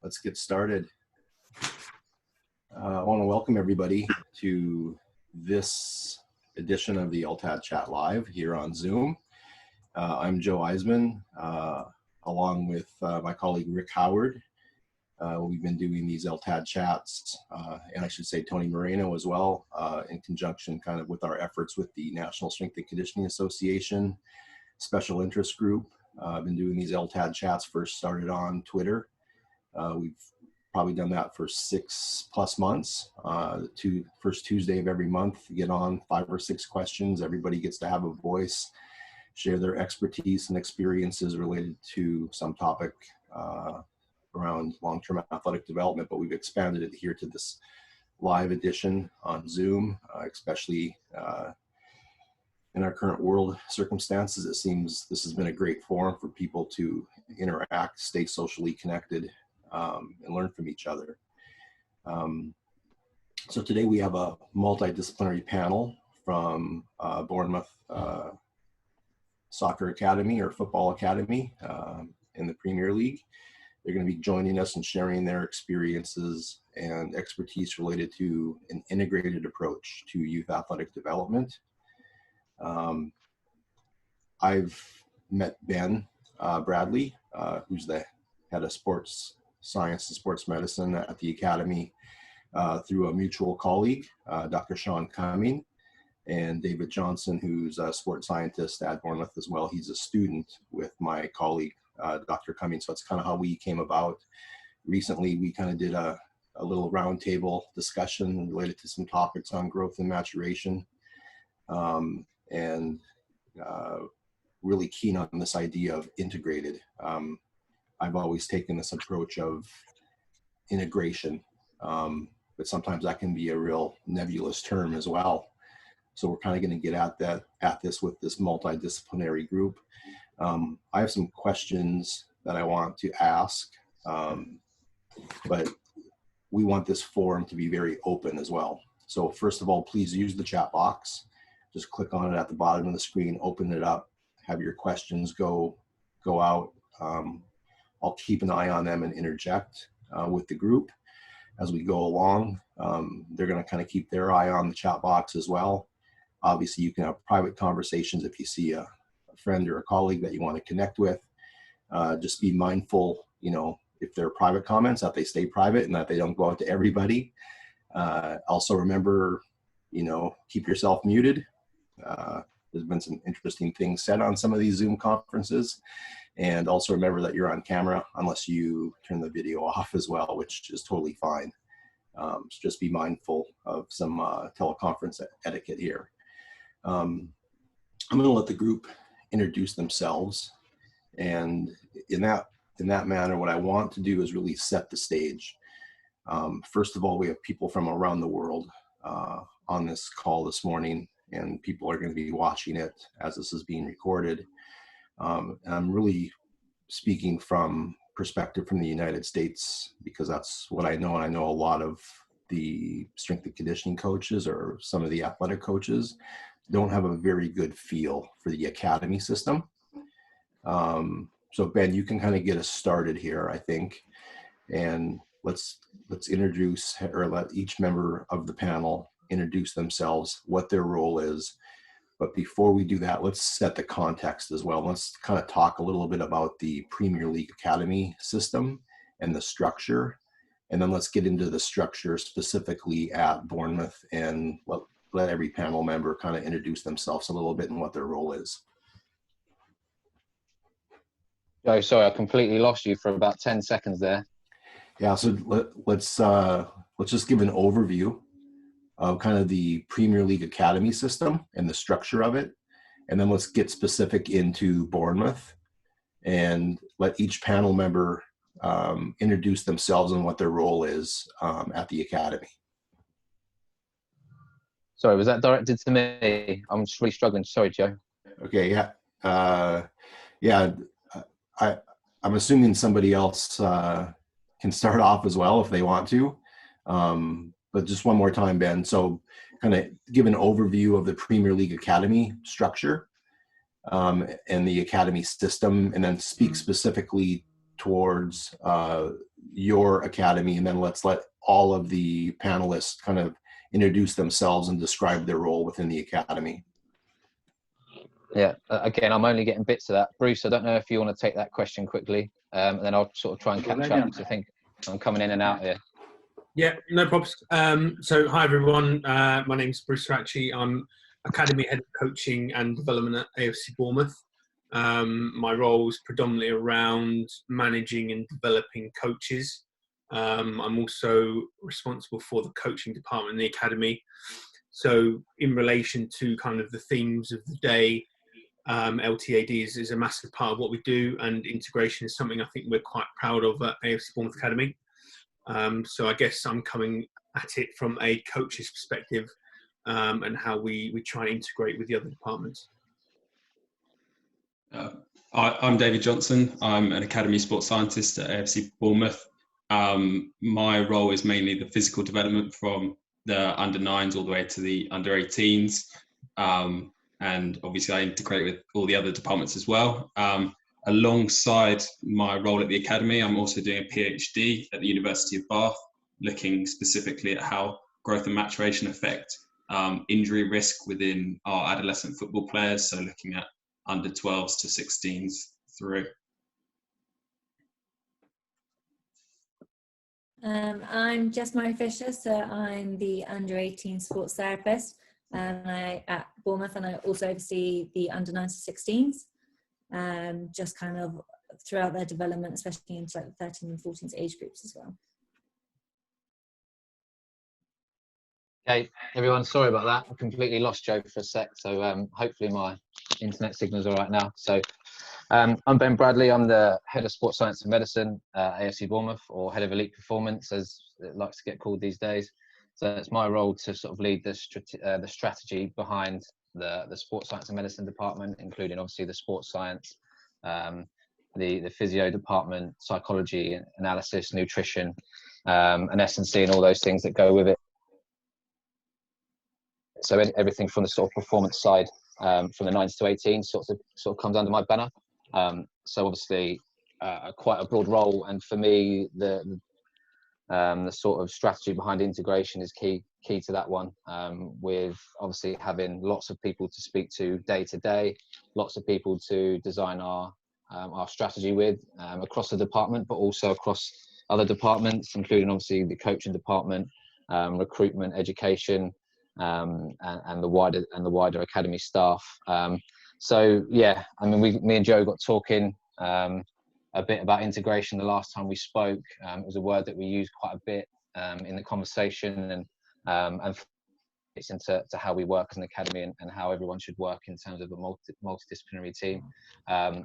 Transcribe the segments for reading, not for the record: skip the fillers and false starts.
Let's get started. I want to welcome everybody to this edition of the LTADchat Live here on Zoom. I'm Joe Eisman, along with my colleague Rick Howard. We've been doing these LTAD chats, and I should say Tony Moreno as well, in conjunction kind of with our efforts with the National Strength and Conditioning Association Special Interest Group. I've been doing these LTAD chats, first started on Twitter. We've probably done that for 6+ months. First Tuesday of every month, get on 5 or 6 questions. Everybody gets to have a voice, share their expertise and experiences related to some topic around long-term athletic development, but we've expanded it here to this live edition on Zoom, especially in our current world circumstances. It seems this has been a great forum for people to interact, stay socially connected, and learn from each other. So today we have a multidisciplinary panel from Bournemouth Soccer Academy or Football Academy in the Premier League. They're going to be joining us and sharing their experiences and expertise related to an integrated approach to youth athletic development. I've met Ben Bradley, who's the head of sports science and sports medicine at the Academy, through a mutual colleague, Dr. Sean Cumming, and David Johnson, who's a sports scientist at Bournemouth as well. He's a student with my colleague, Dr. Cumming. So that's kind of how we came about. Recently, we kind of did a little roundtable discussion related to some topics on growth and maturation, and really keen on this idea of integrated. I've always taken this approach of integration, but sometimes that can be a real nebulous term as well. So we're kind of going to get at this with this multidisciplinary group. I have some questions that I want to ask, but we want this forum to be very open as well. So first of all, please use the chat box. Just click on it at the bottom of the screen, open it up, have your questions go out. I'll keep an eye on them and interject with the group as we go along. They're going to kind of keep their eye on the chat box as well. Obviously, you can have private conversations if you see a friend or a colleague that you want to connect with. Just be mindful, if they're private comments, that they stay private and that they don't go out to everybody. Also remember, keep yourself muted. There's been some interesting things said on some of these Zoom conferences. And also remember that you're on camera unless you turn the video off as well, which is totally fine. So just be mindful of some teleconference etiquette here. I'm going to let the group introduce themselves. And in that manner, what I want to do is really set the stage. First of all, we have people from around the world on this call this morning, and people are going to be watching it as this is being recorded. And I'm really speaking from perspective from the United States because that's what I know. And I know a lot of the strength and conditioning coaches or some of the athletic coaches don't have a very good feel for the academy system. So Ben, you can kind of get us started here, I think. And let's introduce, or let each member of the panel introduce themselves, what their role is. But before we do that, let's set the context as well. Let's kind of talk a little bit about the Premier League Academy system and the structure. And then let's get into the structure specifically at Bournemouth and let every panel member kind of introduce themselves a little bit and what their role is. Joe, sorry, I completely lost you for about 10 seconds there. Yeah, so let's just give an overview of kind of the Premier League Academy system and the structure of it. And then let's get specific into Bournemouth and let each panel member introduce themselves and what their role is at the Academy. Sorry, was that directed to me? I'm just really struggling. Sorry, Joe. Okay, yeah. I'm assuming somebody else can start off as well if they want to. But just one more time, Ben. So kind of give an overview of the Premier League Academy structure and the Academy system, and then speak specifically towards your academy, and then let's let all of the panelists kind of introduce themselves and describe their role within the academy. Yeah, again, I'm only getting bits of that. Bruce, I don't know if you want to take that question quickly, and then I'll sort of try and catch up, because I think I'm coming in and out here. Yeah, no problems. So hi everyone, my name's Bruce Ratchie. I'm Academy Head of Coaching and Development at AFC Bournemouth. My role is predominantly around managing and developing coaches. I'm also responsible for the coaching department in the academy. So in relation to kind of the themes of the day, LTAD is a massive part of what we do, and integration is something I think we're quite proud of at AFC Bournemouth Academy. So I guess I'm coming at it from a coach's perspective, and how we try and integrate with the other departments. I'm David Johnson. I'm an Academy Sports Scientist at AFC Bournemouth. My role is mainly the physical development from the under-9s all the way to the under-18s. And obviously I integrate with all the other departments as well. Alongside my role at the Academy, I'm also doing a PhD at the University of Bath, looking specifically at how growth and maturation affect injury risk within our adolescent football players, so looking at under 12s to 16s through. I'm Jess Murray Fisher, so I'm the under-18 sports therapist at Bournemouth, and I also oversee the under-9s to 16s, just kind of throughout their development, especially into like the 13 and 14s age groups as well. Okay, everyone, sorry about that. I completely lost Joe for a sec, so hopefully my internet signal's all right now. So I'm Ben Bradley. I'm the Head of Sports Science and Medicine at AFC Bournemouth, or Head of Elite Performance, as it likes to get called these days. So it's my role to sort of lead the strategy behind the Sports Science and Medicine department, including obviously the sports science, the physio department, psychology, analysis, nutrition, and S&C, and all those things that go with it. So everything from the sort of performance side, from the 9s to 18s, sort of comes under my banner. So obviously quite a broad role, and for me the sort of strategy behind integration is key to that one, with obviously having lots of people to speak to day to day, lots of people to design our strategy with, across the department, but also across other departments, including obviously the coaching department, recruitment, education, and the wider academy staff. So yeah, I mean, me and Joe got talking a bit about integration the last time we spoke. It was a word that we used quite a bit in the conversation, and it's into how we work as an academy, and how everyone should work in terms of a multidisciplinary team.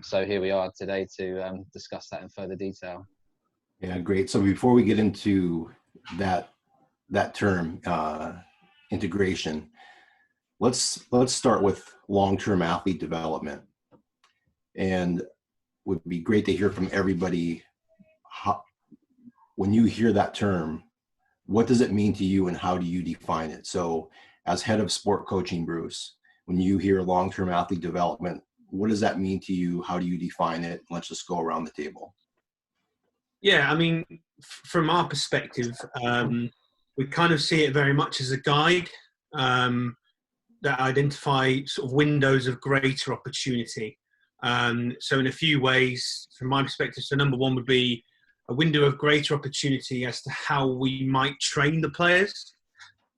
So here we are today to discuss that in further detail. Yeah, great. So before we get into that term, integration, let's start with long-term athlete development, and would be great to hear from everybody. When you hear that term, what does it mean to you, and how do you define it? So as head of sport coaching, Bruce, when you hear long-term athlete development, what does that mean to you? How do you define it? Let's just go around the table. Yeah, I mean, from our perspective, we kind of see it very much as a guide that identify sort of windows of greater opportunity. So in a few ways, from my perspective, so number one would be a window of greater opportunity as to how we might train the players.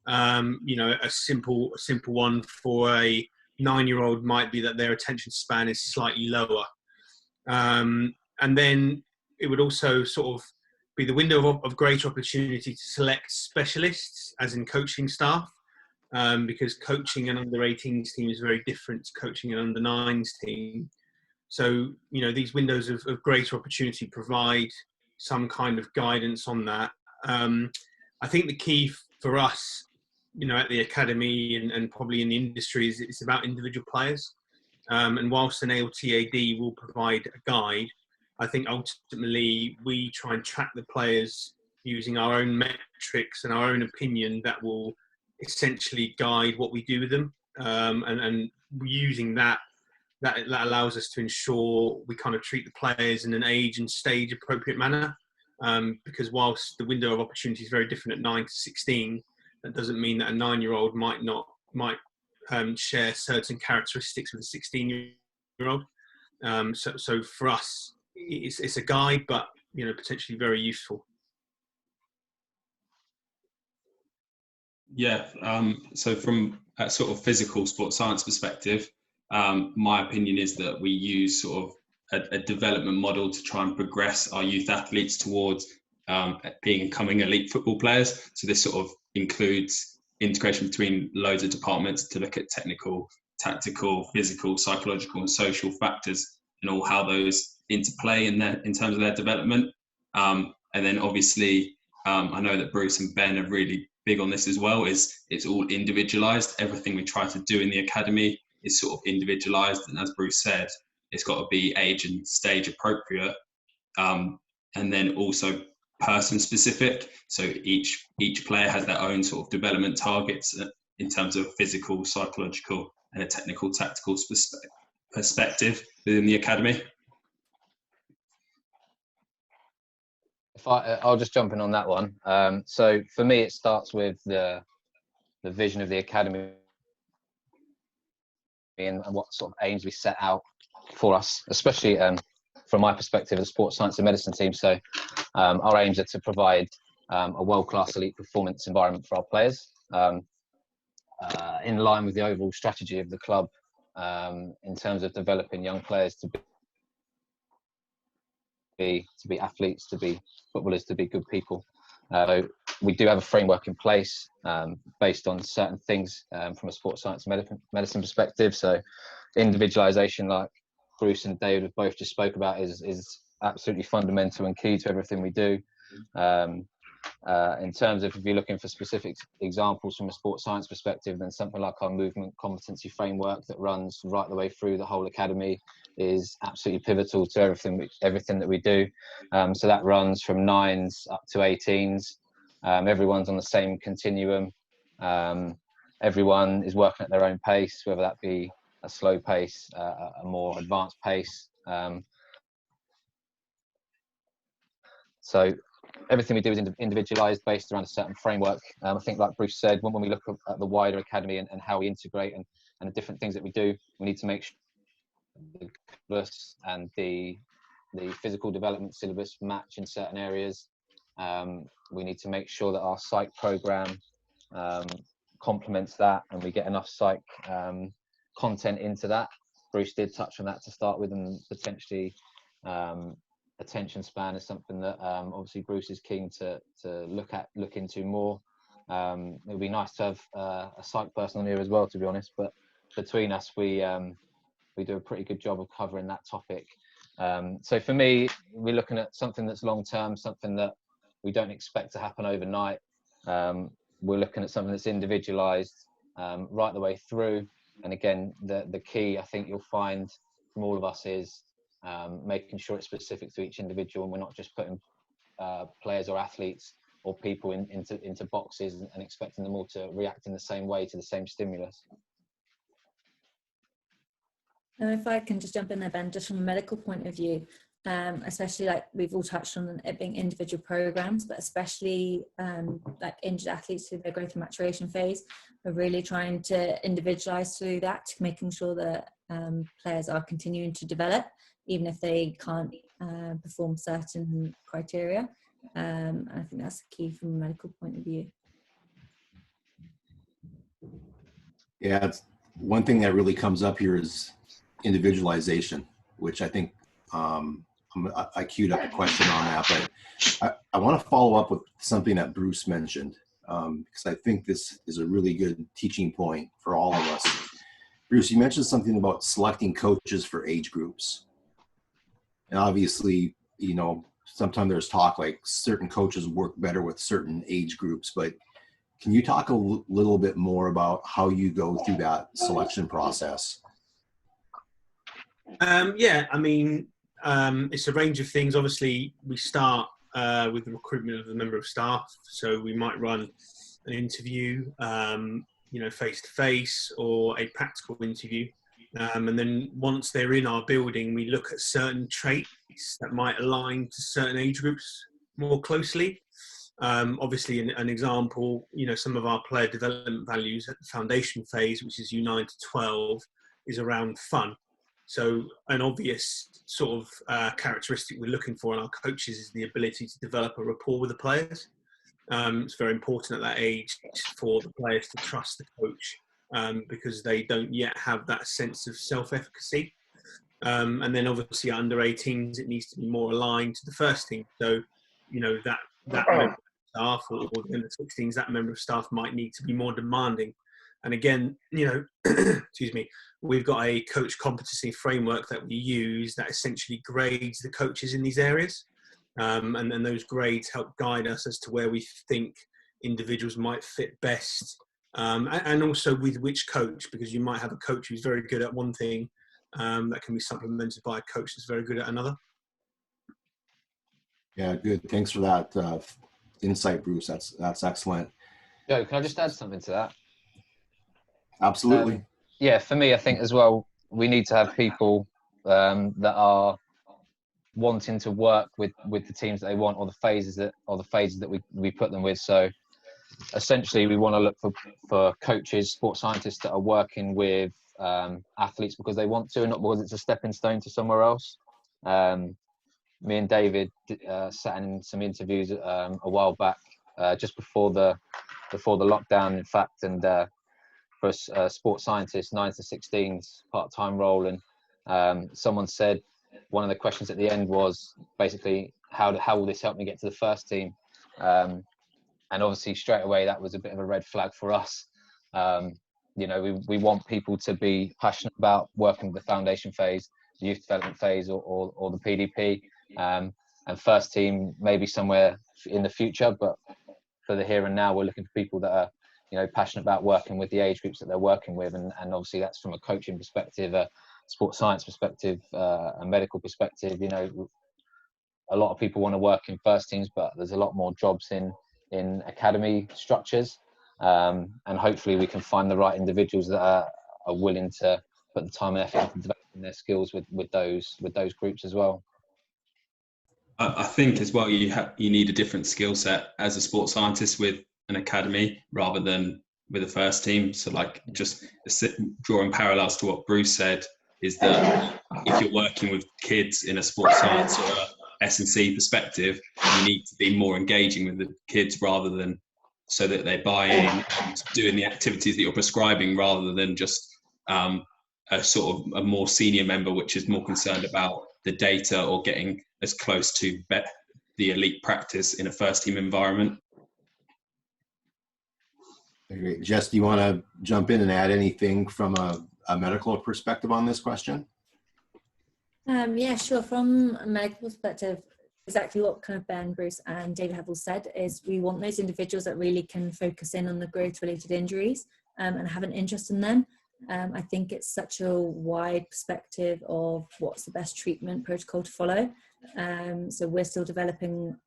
You know, a simple one for a 9-year-old might be that their attention span is slightly lower. And then it would also sort of be the window of greater opportunity to select specialists, as in coaching staff, because coaching an under-18s team is very different to coaching an under-9s team. So, you know, these windows of greater opportunity provide some kind of guidance on that. I think the key for us, you know, at the academy and probably in the industry is it's about individual players. And whilst an LTAD will provide a guide, I think ultimately we try and track the players using our own metrics and our own opinion that will essentially guide what we do with them. And using that that allows us to ensure we kind of treat the players in an age and stage appropriate manner. Because whilst the window of opportunity is very different at 9 to 16, that doesn't mean that a 9-year-old might share certain characteristics with a 16-year-old. So for us, it's a guide, but potentially very useful. Yeah. So from a sort of physical sports science perspective, my opinion is that we use sort of a development model to try and progress our youth athletes towards becoming elite football players. So this sort of includes integration between loads of departments to look at technical, tactical, physical, psychological, and social factors, and all how those interplay in terms of their development. And then obviously, I know that Bruce and Ben are really big on this as well. It's all individualized. Everything we try to do in the academy is sort of individualized, and as Bruce said, it's got to be age and stage appropriate, and then also person specific. So each player has their own sort of development targets in terms of physical, psychological, and a technical, tactical perspective within the academy. I'll just jump in on that one. So for me, it starts with the vision of the academy and what sort of aims we set out for us, especially from my perspective as sports science and medicine team. So our aims are to provide a world-class elite performance environment for our players, in line with the overall strategy of the club, in terms of developing young players to be athletes, to be footballers, to be good people. So we do have a framework in place based on certain things from a sports science medicine perspective. So individualization, like Bruce and David have both just spoke about, is absolutely fundamental and key to everything we do. In terms of, if you're looking for specific examples from a sports science perspective, then something like our movement competency framework that runs right the way through the whole academy is absolutely pivotal to everything that we do. So that runs from 9s up to 18s. Everyone's on the same continuum. Everyone is working at their own pace, whether that be a slow pace, a more advanced pace. So everything we do is individualized, based around a certain framework. I think, like Bruce said, when we look at the wider academy and how we integrate and the different things that we do, we need to make sure the syllabus and the physical development syllabus match in certain areas. We need to make sure that our psych program complements that, and we get enough psych content into that. Bruce did touch on that to start with, and potentially attention span is something that obviously Bruce is keen to look into more. It would be nice to have a psych person on here as well, to be honest, but between us we do a pretty good job of covering that topic. So for me, we're looking at something that's long term, something that we don't expect to happen overnight. We're looking at something that's individualized right the way through, and again, the key I think you'll find from all of us is making sure it's specific to each individual, and we're not just putting players or athletes or people into boxes and expecting them all to react in the same way to the same stimulus. And if I can just jump in there, Ben, just from a medical point of view, especially like we've all touched on it being individual programs, but especially like injured athletes through their growth and maturation phase, we're really trying to individualize through that, making sure that players are continuing to develop, even if they can't perform certain criteria. I think that's the key from a medical point of view. Yeah, it's one thing that really comes up here is individualization, which I think I queued up a question on that, but I want to follow up with something that Bruce mentioned, because I think this is a really good teaching point for all of us. Bruce, you mentioned something about selecting coaches for age groups. And obviously, you know, sometimes there's talk like certain coaches work better with certain age groups, but can you talk a little bit more about how you go through that selection process? Yeah, I mean, it's a range of things. Obviously, we start with the recruitment of the member of staff. So we might run an interview, you know, face-to-face, or a practical interview. And then once they're in our building, we look at certain traits that might align to certain age groups more closely. Obviously, an example, some of our player development values at the foundation phase, which is U9 to 12, is around fun. So an obvious sort of characteristic we're looking for in our coaches is the ability to develop a rapport with the players. It's very important at that age for the players to trust the coach because they don't yet have that sense of self-efficacy. And then obviously under 18s, it needs to be more aligned to the first team. So, that member of staff or in the 16s, that member of staff might need to be more demanding. And again, excuse me, we've got a coach competency framework that we use that essentially grades the coaches in these areas. And then those grades help guide us as to where we think individuals might fit best. And also with which coach, because you might have a coach who's very good at one thing that can be supplemented by a coach that's very good at another. Yeah, good. Thanks for that insight, Bruce. That's excellent. Joe, can I just add something to that? Absolutely. Yeah, for me, I think as well, we need to have people that are wanting to work with the teams that they want, or the phases that we put them with. So essentially, we want to look for coaches, sports scientists that are working with athletes because they want to, and not because it's a stepping stone to somewhere else. Me and David sat in some interviews a while back, just before the lockdown, in fact, and for a sports scientist, 9 to 16s part-time role, and someone said one of the questions at the end was basically how will this help me get to the first team, and obviously straight away that was a bit of a red flag for us. We want people to be passionate about working with the foundation phase, the youth development phase, or the PDP, and first team maybe somewhere in the future, but for the here and now we're looking for people that are passionate about working with the age groups that they're working with, and obviously that's from a coaching perspective, a sports science perspective, a medical perspective. A lot of people want to work in first teams, but there's a lot more jobs in academy structures, and hopefully we can find the right individuals that are willing to put the time and effort into developing their skills with those groups as well. I think as well you need a different skill set as a sports scientist with an academy rather than with a first team. So like just drawing parallels to what Bruce said is that if you're working with kids in a sports science or a S&C perspective, you need to be more engaging with the kids rather than so that they buy in and doing the activities that you're prescribing rather than just a sort of a more senior member which is more concerned about the data or getting as close to the elite practice in a first team environment. Great. Jess, do you want to jump in and add anything from a medical perspective on this question? Yeah, sure. From a medical perspective, exactly what kind of Ben, Bruce and David have all said is we want those individuals that really can focus in on the growth-related injuries and have an interest in them. I think it's such a wide perspective of what's the best treatment protocol to follow. So we're still developing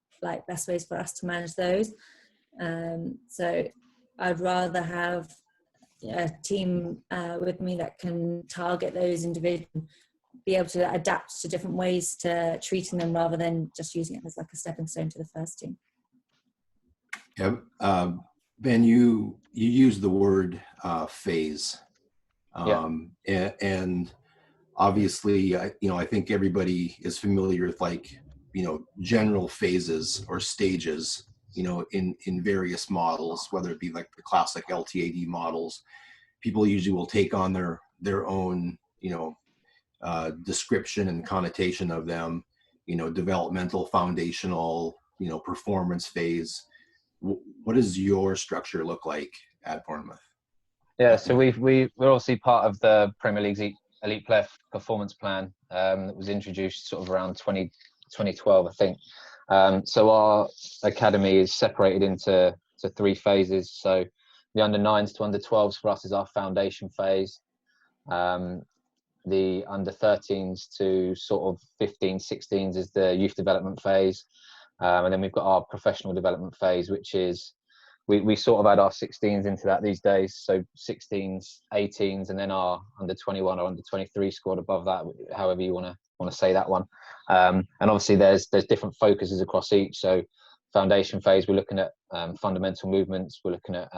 best ways for us to manage those. So I'd rather have a team with me that can target those individuals, be able to adapt to different ways to treating them rather than just using it as like a stepping stone to the first team. Yeah, Ben, you used the word phase. And obviously, I think everybody is familiar with general phases or stages, in various models, whether it be like the classic LTAD models. People usually will take on their own, description and connotation of them, developmental, foundational, performance phase. What does your structure look like at Bournemouth? Yeah, so we're obviously part of the Premier League's Elite Player Performance Plan that was introduced sort of around 2012, I think. So our academy is separated into three phases. So the under 9s to under 12s for us is our foundation phase. The under 13s to sort of 15, 16s is the youth development phase. And then we've got our professional development phase, which is we sort of add our 16s into that these days. So 16s, 18s, and then our under 21 or under 23 squad above that, however you want to say that one. And obviously there's different focuses across each. So foundation phase, we're looking at fundamental movements. We're looking at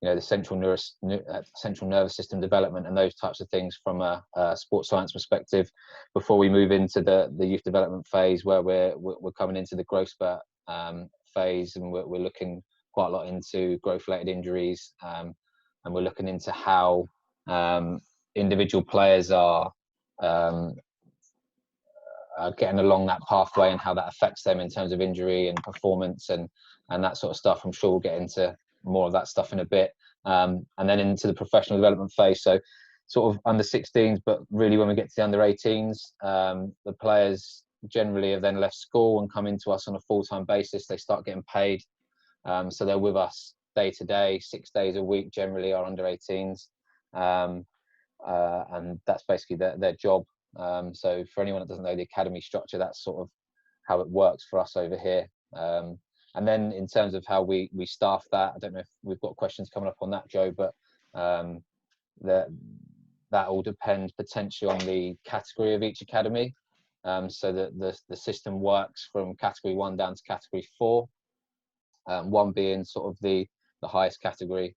the central nervous system development and those types of things from a sports science perspective. Before we move into the youth development phase, where we're coming into the growth spurt phase, and we're looking quite a lot into growth-related injuries, and we're looking into how individual players are getting along that pathway and how that affects them in terms of injury and performance and that sort of stuff. I'm sure we'll get into more of that stuff in a bit, and then into the professional development phase. So sort of under 16s, but really when we get to the under 18s, the players generally have then left school and come into us on a full-time basis. They start getting paid. So they're with us day to day, 6 days a week, generally are under 18s. And that's basically their job. So for anyone that doesn't know the academy structure, that's sort of how it works for us over here. And then in terms of how we staff that, I don't know if we've got questions coming up on that, Joe, but that all depends potentially on the category of each academy. So that the system works from category 1 down to category 4. 1 being sort of the highest category,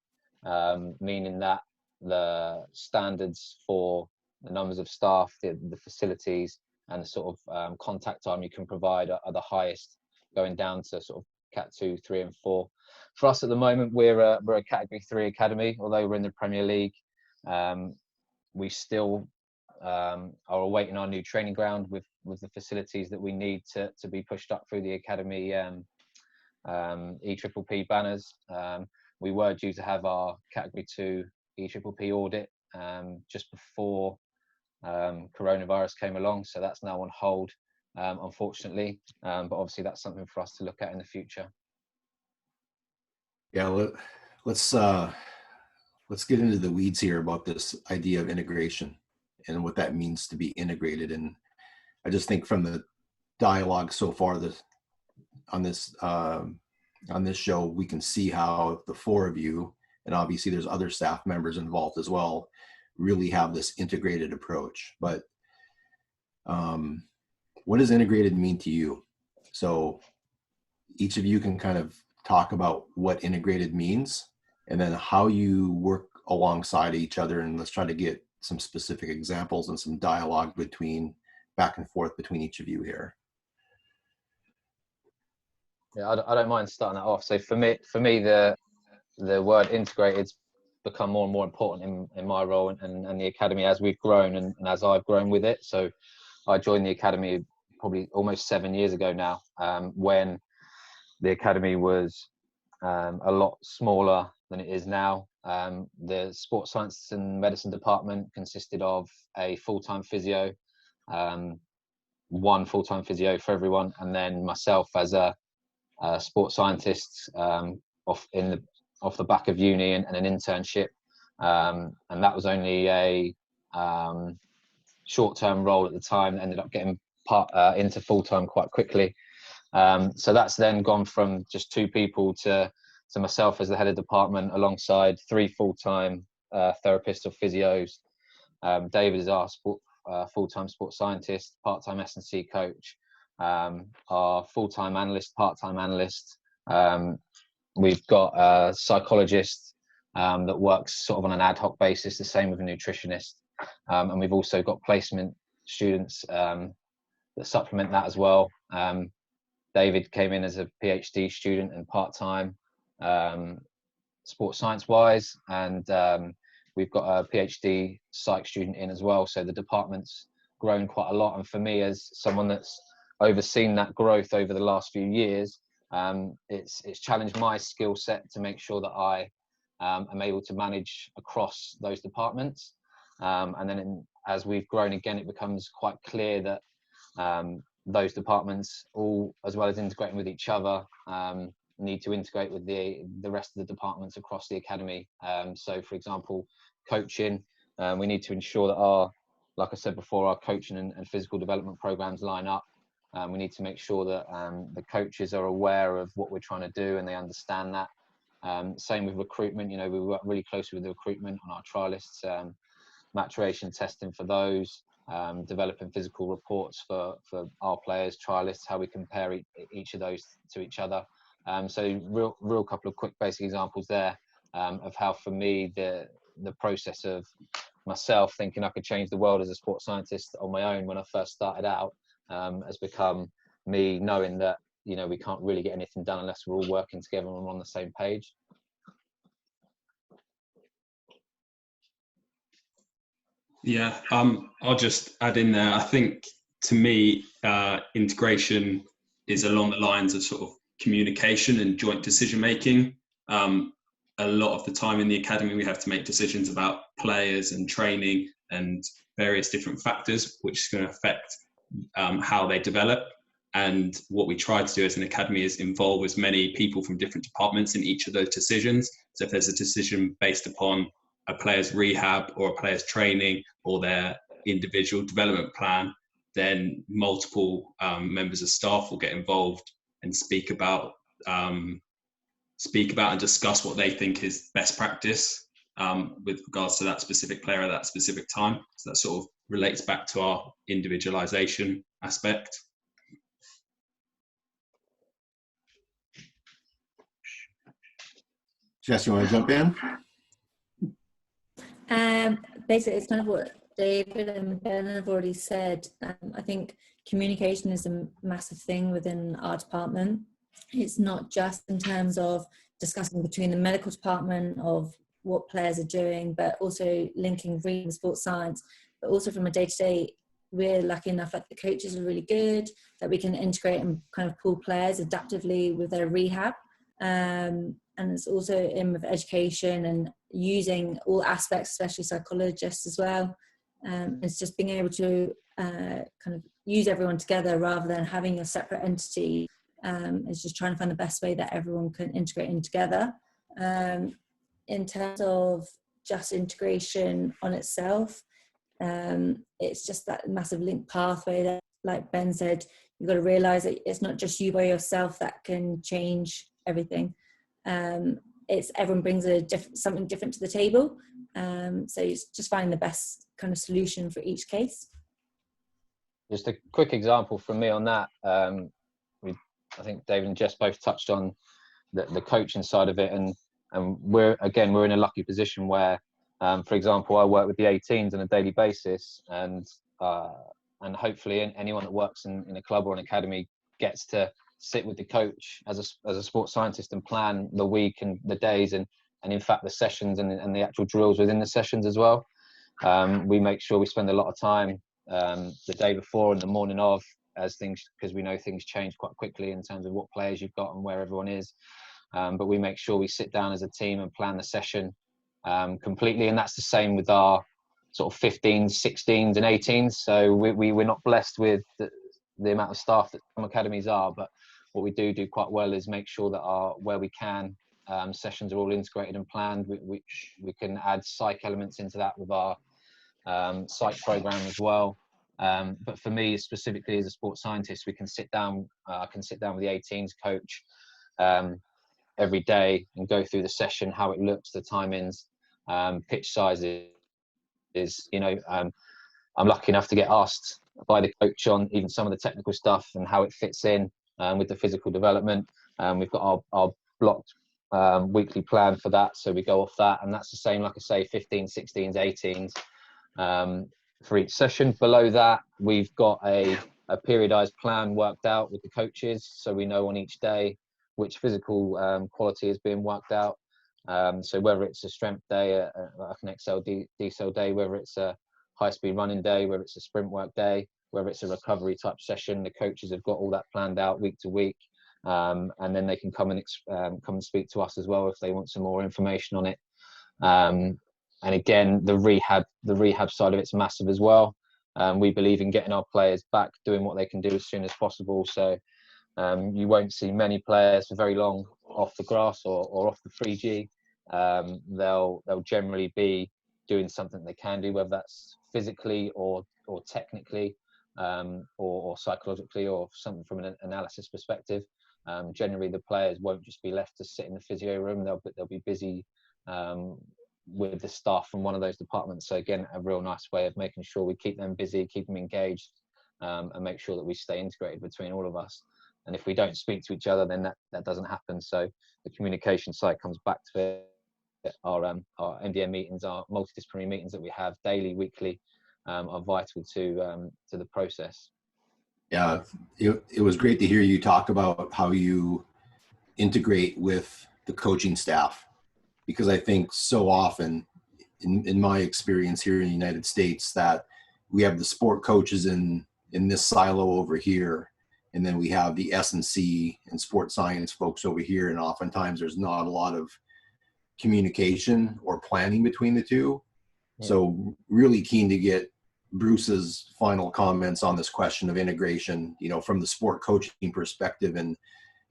meaning that the standards for the numbers of staff, the facilities, and the sort of contact time you can provide are the highest, going down to sort of Cat 2, 3, and 4. For us at the moment, we're a Category 3 academy, although we're in the Premier League. We still are awaiting our new training ground with the facilities that we need to be pushed up through the academy EPPP banners. We were due to have our Category 2 EPPP audit just before coronavirus came along, so that's now on hold, unfortunately, but obviously that's something for us to look at in the future. Yeah, let's get into the weeds here about this idea of integration and what that means to be integrated. And I just think from the dialogue so far on this show, we can see how the 4 of you, and obviously there's other staff members involved as well, really have this integrated approach. But what does integrated mean to you? So each of you can kind of talk about what integrated means and then how you work alongside each other, and let's try to get some specific examples and some dialogue back and forth between each of you here. Yeah, I don't mind starting that off. So for me, the word integrated's become more and more important in my role and the academy as we've grown and as I've grown with it. So I joined the academy probably almost 7 years ago now, when the academy was a lot smaller than it is now. The sports science and medicine department consisted of a full-time physio, 1 full-time physio for everyone, and then myself as a sports scientist off the back of uni and an internship, and that was only a short-term role at the time that ended up getting into full-time quite quickly. So that's then gone from just 2 people to myself as the head of department, alongside 3 full-time therapists or physios. David is our full-time sports scientist, part-time S&C coach, our full-time analyst, part-time analyst. We've got a psychologist that works sort of on an ad hoc basis, the same with a nutritionist. And we've also got placement students that supplement that as well. David came in as a PhD student and part-time sports science-wise, and we've got a PhD psych student in as well. So the department's grown quite a lot. And for me, as someone that's overseen that growth over the last few years, it's challenged my skill set to make sure that I am able to manage across those departments. And then as we've grown again, it becomes quite clear that those departments, all as well as integrating with each other, need to integrate with the rest of the departments across the academy. So for example, coaching, we need to ensure that like I said before, our coaching and physical development programs line up. We need to make sure that the coaches are aware of what we're trying to do and they understand that. Same with recruitment. You know, we work really closely with the recruitment on our trialists, maturation testing for those, developing physical reports for our players, trialists, how we compare each of those to each other. So real couple of quick basic examples there of how, for me, the process of myself thinking I could change the world as a sports scientist on my own when I first started out has become me knowing that, you know, we can't really get anything done unless we're all working together and on the same page. Yeah, I'll just add in there. I think, to me, integration is along the lines of sort of communication and joint decision making. A lot of the time in the academy, we have to make decisions about players and training and various different factors, which is going to affect how they develop. And what we try to do as an academy is involve as many people from different departments in each of those decisions. So if there's a decision based upon a player's rehab or a player's training or their individual development plan, then multiple members of staff will get involved and speak about and discuss what they think is best practice with regards to that specific player at that specific time. So that sort of relates back to our individualization aspect. Jess, you want to jump in? Basically, it's kind of what David and Ben have already said. I think communication is a massive thing within our department. It's not just in terms of discussing between the medical department of what players are doing, but also linking reading sports science, but also from a day-to-day, we're lucky enough that the coaches are really good, that we can integrate and kind of pull players adaptively with their rehab. And it's also in with education and using all aspects, especially psychologists as well. It's just being able to kind of use everyone together rather than having a separate entity. It's just trying to find the best way that everyone can integrate in together. In terms of just integration on itself, it's just that massive link pathway that, like Ben said, you've got to realize that it's not just you by yourself that can change everything. It's everyone brings something different to the table. So it's just finding the best kind of solution for each case. Just a quick example from me on that. I think David and Jess both touched on the coaching side of it, and we're in a lucky position where, for example, I work with the 18s on a daily basis, and hopefully anyone that works in a club or an academy gets to sit with the coach as a sports scientist and plan the week and the days and in fact the sessions and the actual drills within the sessions as well. We make sure we spend a lot of time the day before and the morning of, because we know things change quite quickly in terms of what players you've got and where everyone is. But we make sure we sit down as a team and plan the session completely, and that's the same with our sort of 15s, 16s and 18s. So we're not blessed with the amount of staff that some academies are, but what we do quite well is make sure that where we can, sessions are all integrated and planned. We can add psych elements into that with our psych program as well. But for me specifically as a sports scientist, we can sit down. I can sit down with the 18s coach every day and go through the session, how it looks, the timings, pitch sizes. I'm lucky enough to get asked by the coach on even some of the technical stuff and how it fits in with the physical development. We've got our blocked weekly plan for that, so we go off that, and that's the same, like I say, 15s, 16s, 18s for each session. Below that, we've got a periodized plan worked out with the coaches, so we know on each day which physical quality is being worked out. So whether it's a strength day, like an XL decel day, whether it's a high-speed running day, whether it's a sprint work day, whether it's a recovery type session, the coaches have got all that planned out week to week, and then they can come and speak to us as well if they want some more information on it. And again, the rehab side of it's massive as well. We believe in getting our players back doing what they can do as soon as possible. So you won't see many players for very long off the grass or off the 3G. They'll generally be doing something they can do, whether that's physically or technically or psychologically or something from an analysis perspective. Generally, the players won't just be left to sit in the physio room. They'll be busy with the staff from one of those departments. So again, a real nice way of making sure we keep them busy, keep them engaged, and make sure that we stay integrated between all of us. And if we don't speak to each other, then that doesn't happen. So the communication side comes back to it. Our MDM meetings, our multidisciplinary meetings that we have daily, weekly, are vital to the process. Yeah, it was great to hear you talk about how you integrate with the coaching staff, because I think so often, in my experience here in the United States, that we have the sport coaches in this silo over here, and then we have the S&C and sport science folks over here, and oftentimes there's not a lot of communication or planning between the two. Yeah. So really keen to get Bruce's final comments on this question of integration, from the sport coaching perspective and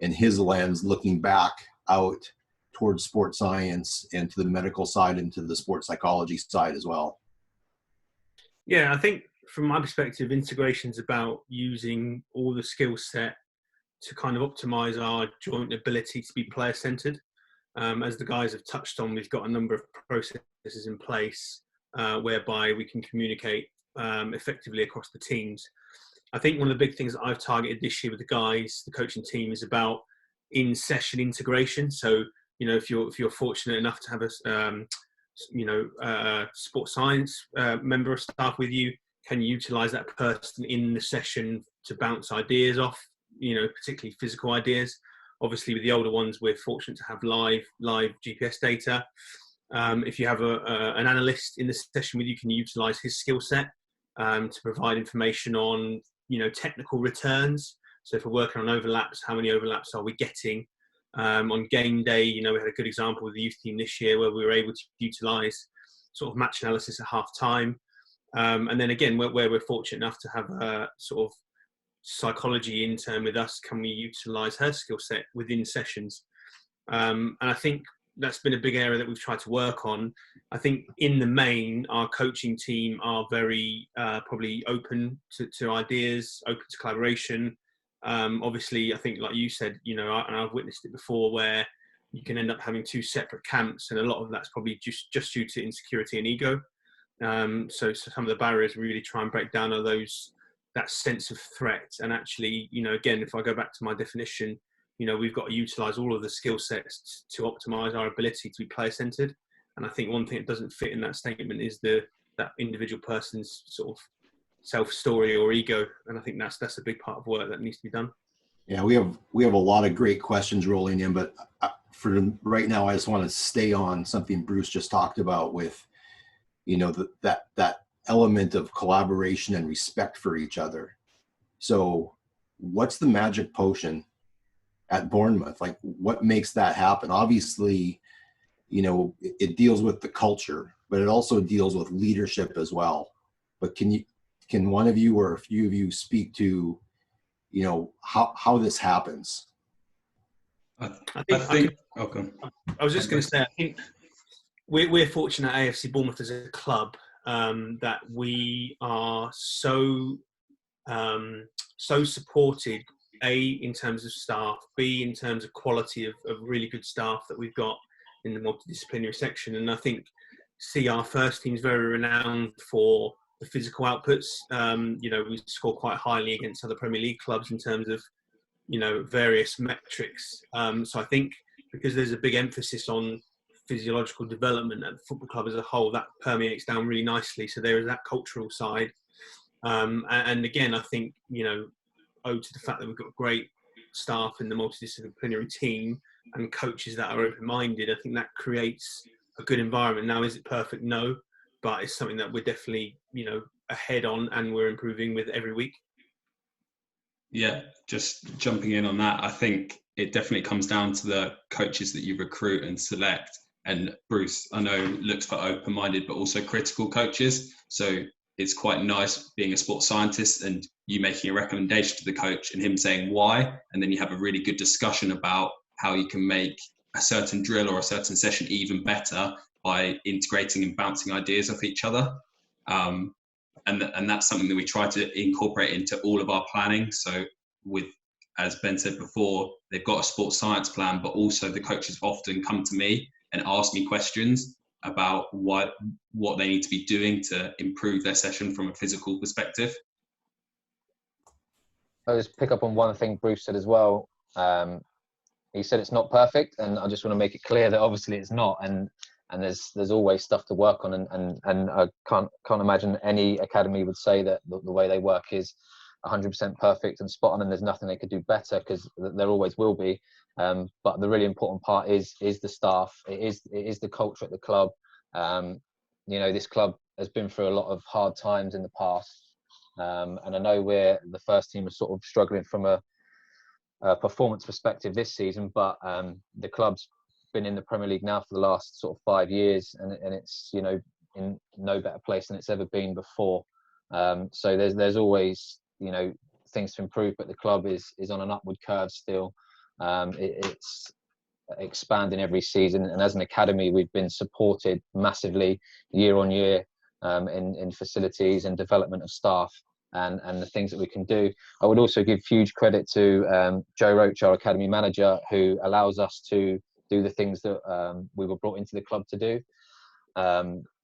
his lens, looking back out towards sport science and to the medical side and to the sports psychology side as well. Yeah, I think from my perspective, integration is about using all the skill set to kind of optimize our joint ability to be player centered. As the guys have touched on, we've got a number of processes in place whereby we can communicate effectively across the teams. I think one of the big things that I've targeted this year with the guys, the coaching team, is about in-session integration. So, if you're fortunate enough to have a sports science member of staff with you, can you utilize that person in the session to bounce ideas off, particularly physical ideas. Obviously, with the older ones, we're fortunate to have live GPS data. If you have an analyst in the session with you, can you utilize his skill set to provide information on, technical returns? So if we're working on overlaps, how many overlaps are we getting? On game day, we had a good example with the youth team this year where we were able to utilize sort of match analysis at half time. And then again, where we're fortunate enough to have a sort of psychology intern with us, can we utilize her skill set within sessions? And I think that's been a big area that we've tried to work on. I think in the main, our coaching team are very probably open to ideas, open to collaboration. Obviously, I think like you said, and I've witnessed it before, where you can end up having two separate camps, and a lot of that's probably just due to insecurity and ego. So some of the barriers we really try and break down are that sense of threat. And actually, again, if I go back to my definition, we've got to utilize all of the skill sets to optimize our ability to be player centered. And I think one thing that doesn't fit in that statement is that individual person's sort of self-story or ego. And I think that's a big part of work that needs to be done. Yeah, we have a lot of great questions rolling in, but for right now, I just want to stay on something Bruce just talked about with, that element of collaboration and respect for each other. So what's the magic potion at Bournemouth? Like, what makes that happen? Obviously, it deals with the culture, but it also deals with leadership as well. But can one of you or a few of you speak to, how this happens? I was just going to say, I think we're fortunate at AFC Bournemouth as a club that we are so supported, A, in terms of staff, B, in terms of quality of really good staff that we've got in the multidisciplinary section. And I think, our first team is very renowned for the physical outputs. We score quite highly against other Premier League clubs in terms of, various metrics. So I think because there's a big emphasis on physiological development at the football club as a whole, that permeates down really nicely. So there is that cultural side. And again, I think, owed to the fact that we've got great staff in the multidisciplinary team and coaches that are open-minded, I think that creates a good environment. Now, is it perfect? No, but it's something that we're definitely, ahead on, and we're improving with every week. Yeah, just jumping in on that, I think it definitely comes down to the coaches that you recruit and select. And Bruce, I know, looks for open-minded but also critical coaches. So it's quite nice being a sports scientist and you making a recommendation to the coach and him saying why, and then you have a really good discussion about how you can make a certain drill or a certain session even better by integrating and bouncing ideas off each other. And that's something that we try to incorporate into all of our planning. So with as Ben said before, they've got a sports science plan, but also the coaches often come to me and ask me questions about what they need to be doing to improve their session from a physical perspective. I'll just pick up on one thing Bruce said as well. He said it's not perfect, and I just want to make it clear that obviously it's not, and there's always stuff to work on, and I can't imagine any academy would say that the way they work is 100% perfect and spot on, and there's nothing they could do better, because there always will be. But the really important part is the staff. It is the culture at the club. You know, this club has been through a lot of hard times in the past, and I know we're the first team are sort of struggling from a performance perspective this season, but the club's been in the Premier League now for the last sort of 5 years, and it's, you know, in no better place than it's ever been before. So there's always, you know, things to improve, but the club is on an upward curve still. It's expanding every season, and as an academy we've been supported massively year on year in facilities and development of staff and the things that we can do. I would also give huge credit to Joe Roach, our academy manager, who allows us to do the things that we were brought into the club to do.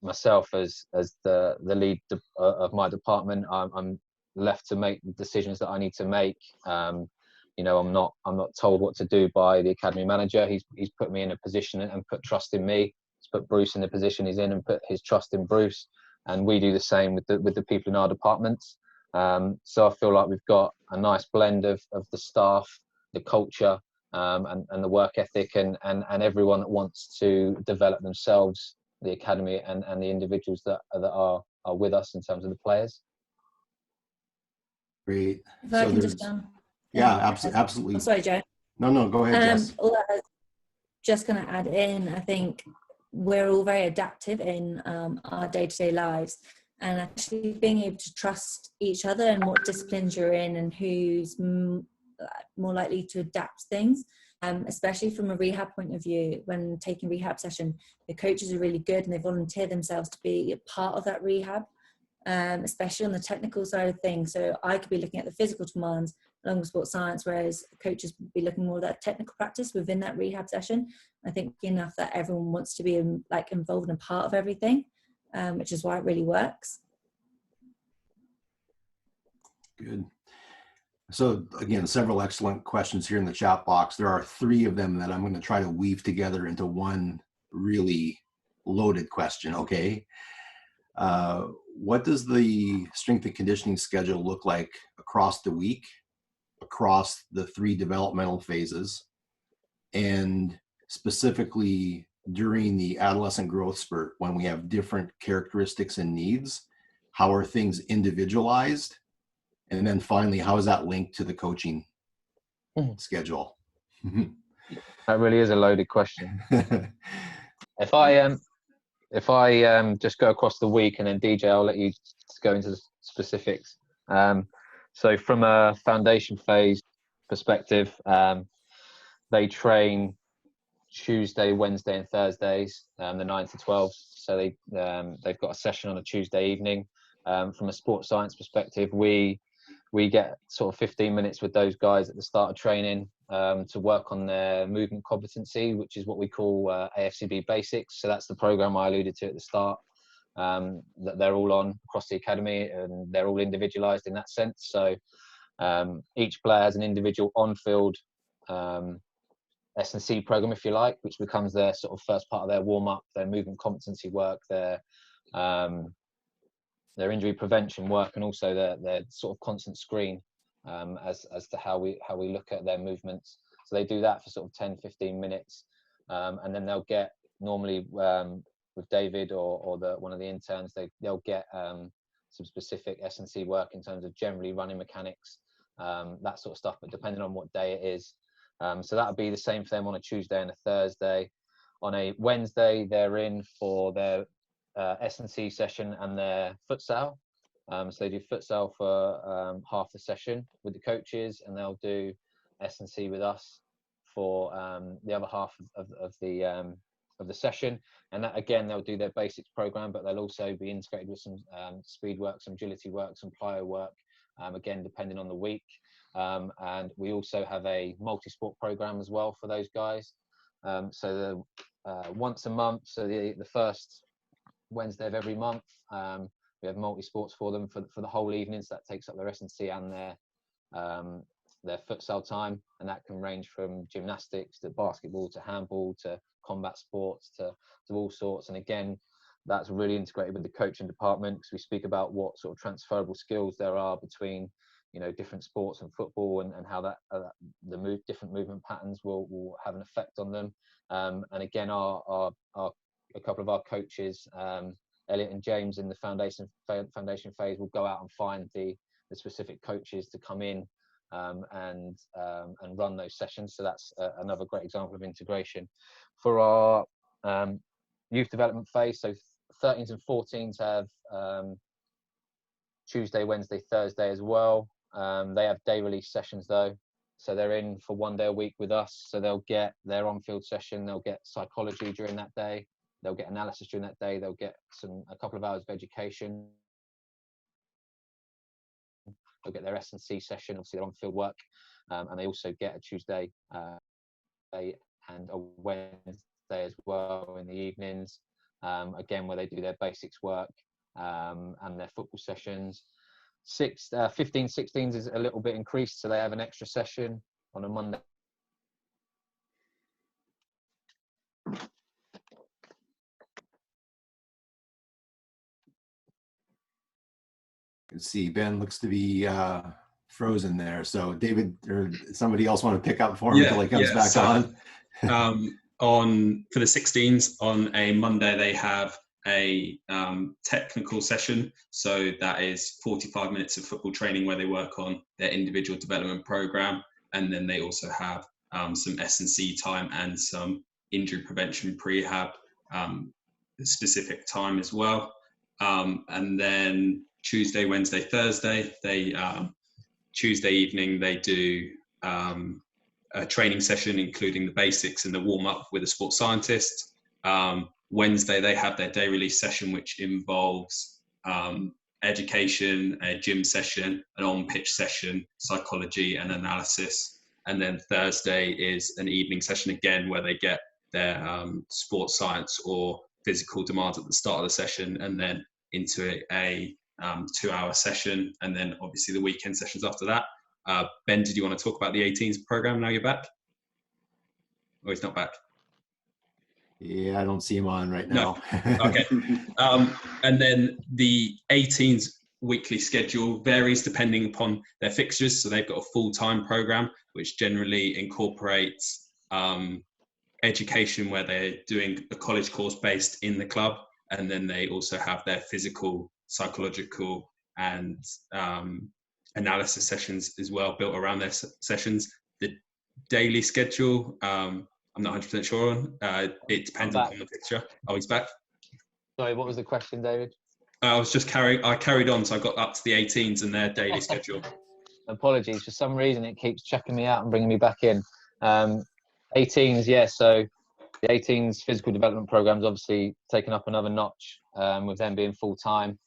Myself as the lead of my department, I'm left to make the decisions that I need to make. You know, I'm not told what to do by the academy manager. He's put me in a position and put trust in me. He's put Bruce in the position he's in and put his trust in Bruce. And we do the same with the people in our departments. So I feel like we've got a nice blend of the staff, the culture, and the work ethic, and everyone that wants to develop themselves, the academy and the individuals that are with us in terms of the players. Great. If I can just yeah, absolutely. Oh, sorry, Joe. No, go ahead, Jess. All I was just going to add in, I think we're all very adaptive in our day-to-day lives, and actually being able to trust each other and what disciplines you're in and who's more likely to adapt things, especially from a rehab point of view. When taking rehab session, the coaches are really good and they volunteer themselves to be a part of that rehab, especially on the technical side of things. So I could be looking at the physical demands along with sports science, whereas coaches would be looking more at that technical practice within that rehab session. I think enough that everyone wants to be involved and part of everything, which is why it really works. Good. So again, several excellent questions here in the chat box. There are 3 of them that I'm going to try to weave together into one really loaded question. Okay. What does the strength and conditioning schedule look like across the week, across the 3 developmental phases, and specifically during the adolescent growth spurt when we have different characteristics and needs? How are things individualized? And then finally, how is that linked to the coaching schedule? That really is a loaded question. If I just go across the week, and then DJ, I'll let you go into the specifics. So from a foundation phase perspective, they train Tuesday, Wednesday, and Thursdays, the 9 to 12. So they've got a session on a Tuesday evening. From a sports science perspective, we get sort of 15 minutes with those guys at the start of training to work on their movement competency, which is what we call AFCB basics. So that's the program I alluded to at the start, that they're all on across the academy, and they're all individualized in that sense. So each player has an individual on-field S&C program, if you like, which becomes their sort of first part of their warm-up, their movement competency work, their injury prevention work, and also their sort of constant screen as to how we look at their movements. So they do that for sort of 10-15 minutes, and then they'll get, normally with David or one of the interns, they'll get some specific S&C work in terms of generally running mechanics, that sort of stuff, but depending on what day it is. So that would be the same for them on a Tuesday and a Thursday. On a Wednesday, they're in for their S&C session and their futsal. So they do futsal for half the session with the coaches, and they'll do S&C with us for the other half of the session. And that, again, they'll do their basics program, but they'll also be integrated with some speed work, some agility work, some plyo work, again, depending on the week. And we also have a multi-sport program as well for those guys. So once a month, so the first Wednesday of every month, we have multi-sports for them for the whole evening. So that takes up their S&C and their futsal time, and that can range from gymnastics to basketball to handball to combat sports to all sorts. And again, that's really integrated with the coaching department, because we speak about what sort of transferable skills there are between, you know, different sports and football, and how that different movement patterns will have an effect on them. And again, a couple of our coaches, Elliot and James, in the foundation phase will go out and find the specific coaches to come in and run those sessions. So that's another great example of integration. For our youth development phase, so 13s and 14s have Tuesday, Wednesday, Thursday as well. They have day release sessions though, so they're in for 1 day a week with us. So they'll get their on-field session, they'll get psychology during that day, they'll get analysis during that day, they'll get a couple of hours of education, they'll get their S&C session, obviously their on-field work, and they also get a Tuesday and a Wednesday as well in the evenings, again where they do their basics work and their football sessions. 15, 16s is a little bit increased, so they have an extra session on a Monday. You can see Ben looks to be frozen there. So David or somebody else want to pick up for him until he comes back on? For the 16s, on a Monday, they have a technical session. So that is 45 minutes of football training where they work on their individual development program. And then they also have some S&C time and some injury prevention prehab specific time as well. And then Tuesday, Wednesday, Thursday, Tuesday evening, they do a training session, including the basics and the warm-up with a sports scientist. Wednesday, they have their day release session, which involves education, a gym session, an on-pitch session, psychology and analysis. And then Thursday is an evening session again, where they get their sports science or physical demands at the start of the session, and then into a 2-hour session, and then obviously the weekend sessions after that. Ben, did you want to talk about the 18s program now you're back? Oh, he's not back. Yeah, I don't see him on right now. No. Okay. And then the 18s weekly schedule varies depending upon their fixtures. So they've got a full-time program, which generally incorporates education, where they're doing a college course based in the club. And then they also have their physical, psychological, and analysis sessions as well, built around their sessions. The daily schedule, I'm not 100% sure on. It depends on the fixture. Oh, he's back. Sorry, what was the question, David? I carried on, so I got up to the 18s and their daily schedule. Apologies, for some reason it keeps checking me out and bringing me back in. 18s, yeah, so the 18s physical development program's obviously taken up another notch, with them being full-time.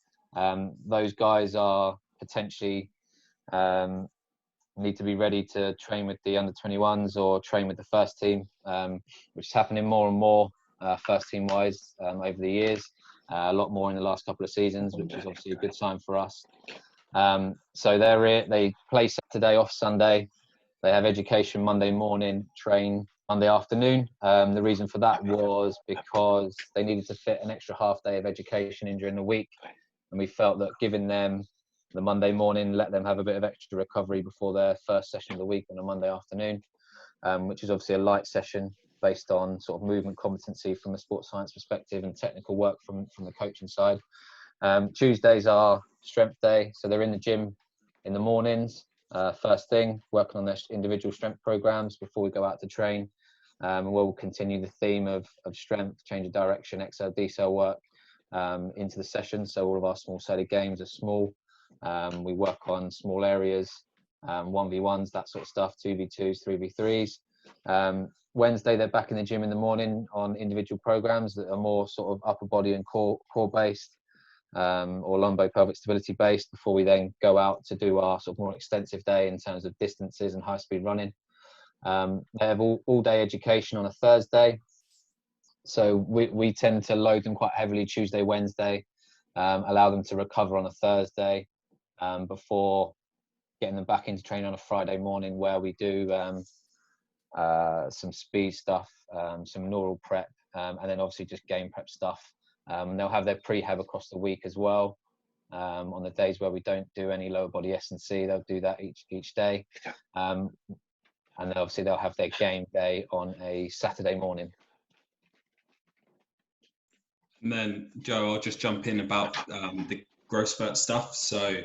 Those guys are potentially need to be ready to train with the under-21s or train with the first team, which is happening more and more first team wise over the years, a lot more in the last couple of seasons, which is obviously a good sign for us. So they play Saturday, off Sunday. They have education Monday morning, train Monday afternoon. The reason for that was because they needed to fit an extra half day of education in during the week, and we felt that giving them the Monday morning, let them have a bit of extra recovery before their first session of the week on a Monday afternoon, which is obviously a light session based on sort of movement competency from a sports science perspective and technical work from the coaching side. Tuesdays are strength day, so they're in the gym in the mornings, first thing, working on their individual strength programs before we go out to train. And we'll continue the theme of strength, change of direction, XL, decel work into the session. So all of our small sided games are small. We work on small areas, 1v1s, that sort of stuff, 2v2s, 3v3s. Wednesday, they're back in the gym in the morning on individual programs that are more sort of upper body and core based. or lumbo-pelvic stability based before we then go out to do our sort of more extensive day in terms of distances and high-speed running. They have all-day education on a Thursday. So we tend to load them quite heavily Tuesday, Wednesday, allow them to recover on a Thursday before getting them back into training on a Friday morning, where we do some speed stuff, some neural prep, and then obviously just game prep stuff. They'll have their prehab across the week as well. On the days where we don't do any lower body S&C, they'll do that each day. And then obviously they'll have their game day on a Saturday morning. And then, Joe, I'll just jump in about the growth spurt stuff. So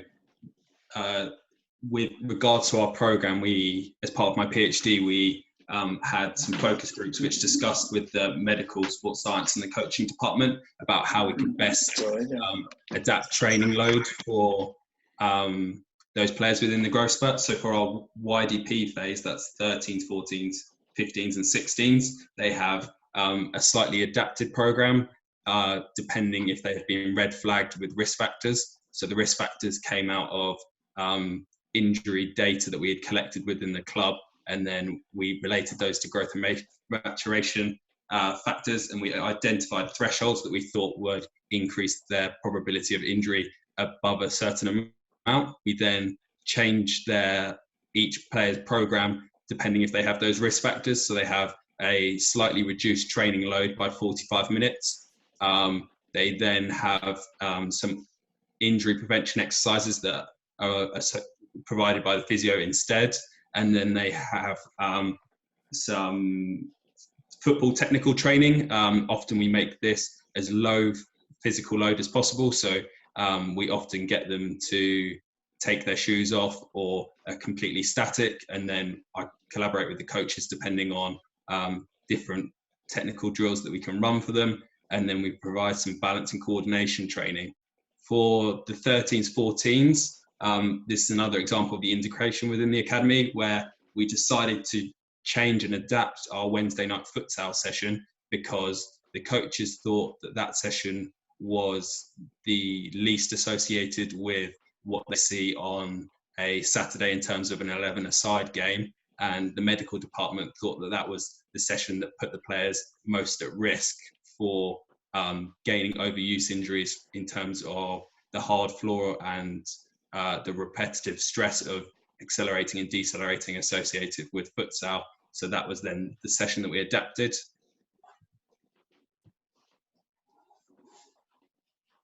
with regards to our program, we, as part of my PhD, we had some focus groups which discussed with the medical, sports science and the coaching department about how we could best adapt training load for those players within the growth spurt. So for our YDP phase, that's 13s, 14s, 15s and 16s, they have a slightly adapted program depending if they have been red flagged with risk factors. So the risk factors came out of injury data that we had collected within the club, and then we related those to growth and maturation factors, and we identified thresholds that we thought would increase their probability of injury above a certain amount. We then changed each player's program depending if they have those risk factors. So they have a slightly reduced training load by 45 minutes. They then have some injury prevention exercises that are provided by the physio instead. And then they have some football technical training. Often we make this as low physical load as possible. So we often get them to take their shoes off or are completely static. And then I collaborate with the coaches depending on different technical drills that we can run for them. And then we provide some balance and coordination training. For the 13s, 14s, this is another example of the integration within the academy, where we decided to change and adapt our Wednesday night futsal session because the coaches thought that session was the least associated with what they see on a Saturday in terms of an 11-a-side game. And the medical department thought that was the session that put the players most at risk for gaining overuse injuries in terms of the hard floor and the repetitive stress of accelerating and decelerating associated with futsal. So that was then the session that we adapted.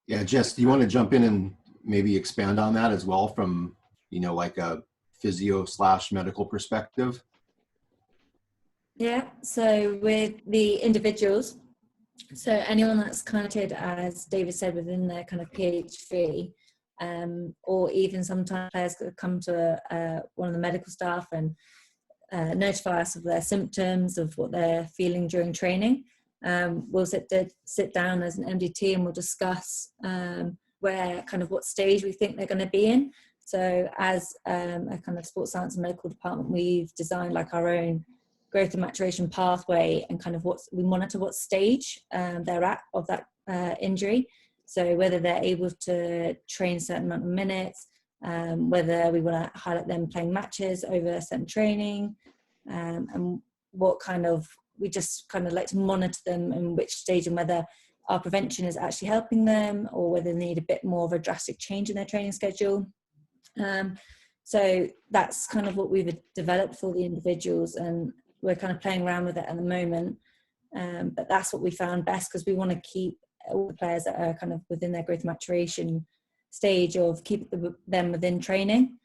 Yeah, Jess, do you want to jump in and maybe expand on that as well from, like a physio/medical perspective? Yeah, so with the individuals, so anyone that's counted, as David said, within their kind of PhD, or even sometimes players could come to one of the medical staff and notify us of their symptoms, of what they're feeling during training. We'll sit down as an MDT and we'll discuss what stage we think they're going to be in. So as a kind of sports science and medical department, we've designed like our own growth and maturation pathway, and kind of we monitor what stage they're at of that injury. So whether they're able to train a certain amount of minutes, whether we want to highlight them playing matches over a certain training, and what kind of, we just kind of like to monitor them in which stage, and whether our prevention is actually helping them or whether they need a bit more of a drastic change in their training schedule. So that's kind of what we've developed for the individuals, and we're kind of playing around with it at the moment. But that's what we found best, because we want to keep all the players that are kind of within their growth maturation stage of keep them within training.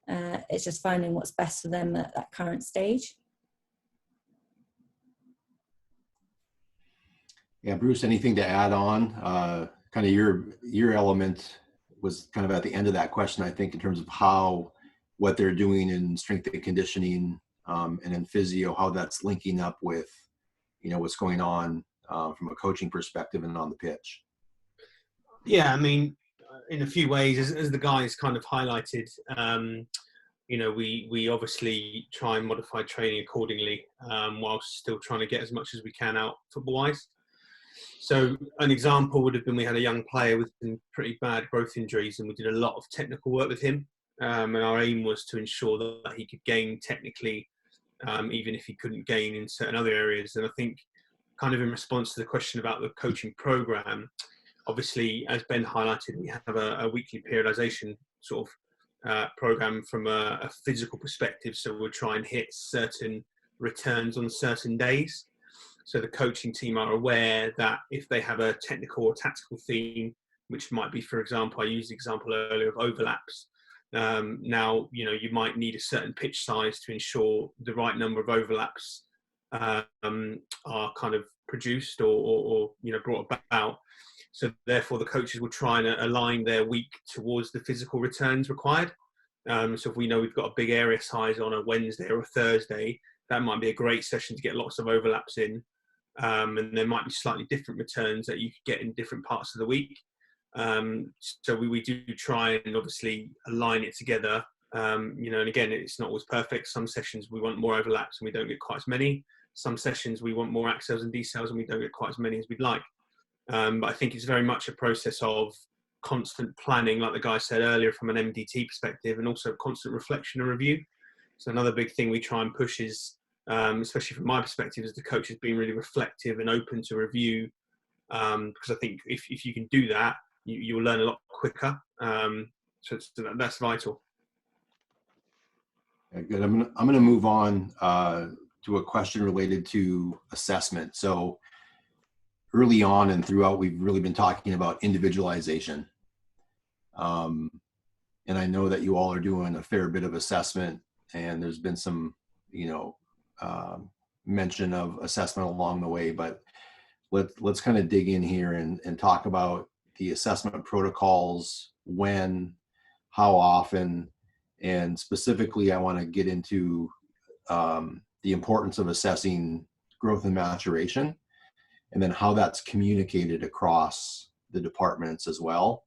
It's just finding what's best for them at that current stage. Yeah, Bruce, anything to add on? Kind of your element was kind of at the end of that question, I think, in terms of what they're doing in strength and conditioning and in physio, how that's linking up with, what's going on from a coaching perspective and on the pitch. Yeah, I mean, in a few ways, as the guys kind of highlighted, we obviously try and modify training accordingly whilst still trying to get as much as we can out football-wise. So an example would have been we had a young player with some pretty bad growth injuries, and we did a lot of technical work with him. And our aim was to ensure that he could gain technically, even if he couldn't gain in certain other areas. And I think, kind of in response to the question about the coaching program, obviously, as Ben highlighted, we have a weekly periodization sort of program from a physical perspective. So we'll try and hit certain returns on certain days. So the coaching team are aware that if they have a technical or tactical theme, which might be, for example, I used the example earlier of overlaps. Now, you might need a certain pitch size to ensure the right number of overlaps are kind of produced or brought about. So therefore, the coaches will try and align their week towards the physical returns required. So if we know we've got a big area size on a Wednesday or a Thursday, that might be a great session to get lots of overlaps in. And there might be slightly different returns that you could get in different parts of the week. So we do try and obviously align it together. And again, it's not always perfect. Some sessions we want more overlaps and we don't get quite as many. Some sessions we want more accels and decels and we don't get quite as many as we'd like. But I think it's very much a process of constant planning, like the guy said earlier, from an MDT perspective, and also constant reflection and review. So another big thing we try and push is, especially from my perspective, as the coach has been really reflective and open to review, because I think if you can do that, you'll learn a lot quicker. So that's vital. Yeah, good. I'm going to move on to a question related to assessment. So early on and throughout, we've really been talking about individualization. And I know that you all are doing a fair bit of assessment, and there's been some, mention of assessment along the way, but let's kind of dig in here and talk about the assessment protocols, when, how often, and specifically I want to get into the importance of assessing growth and maturation, and then how that's communicated across the departments as well,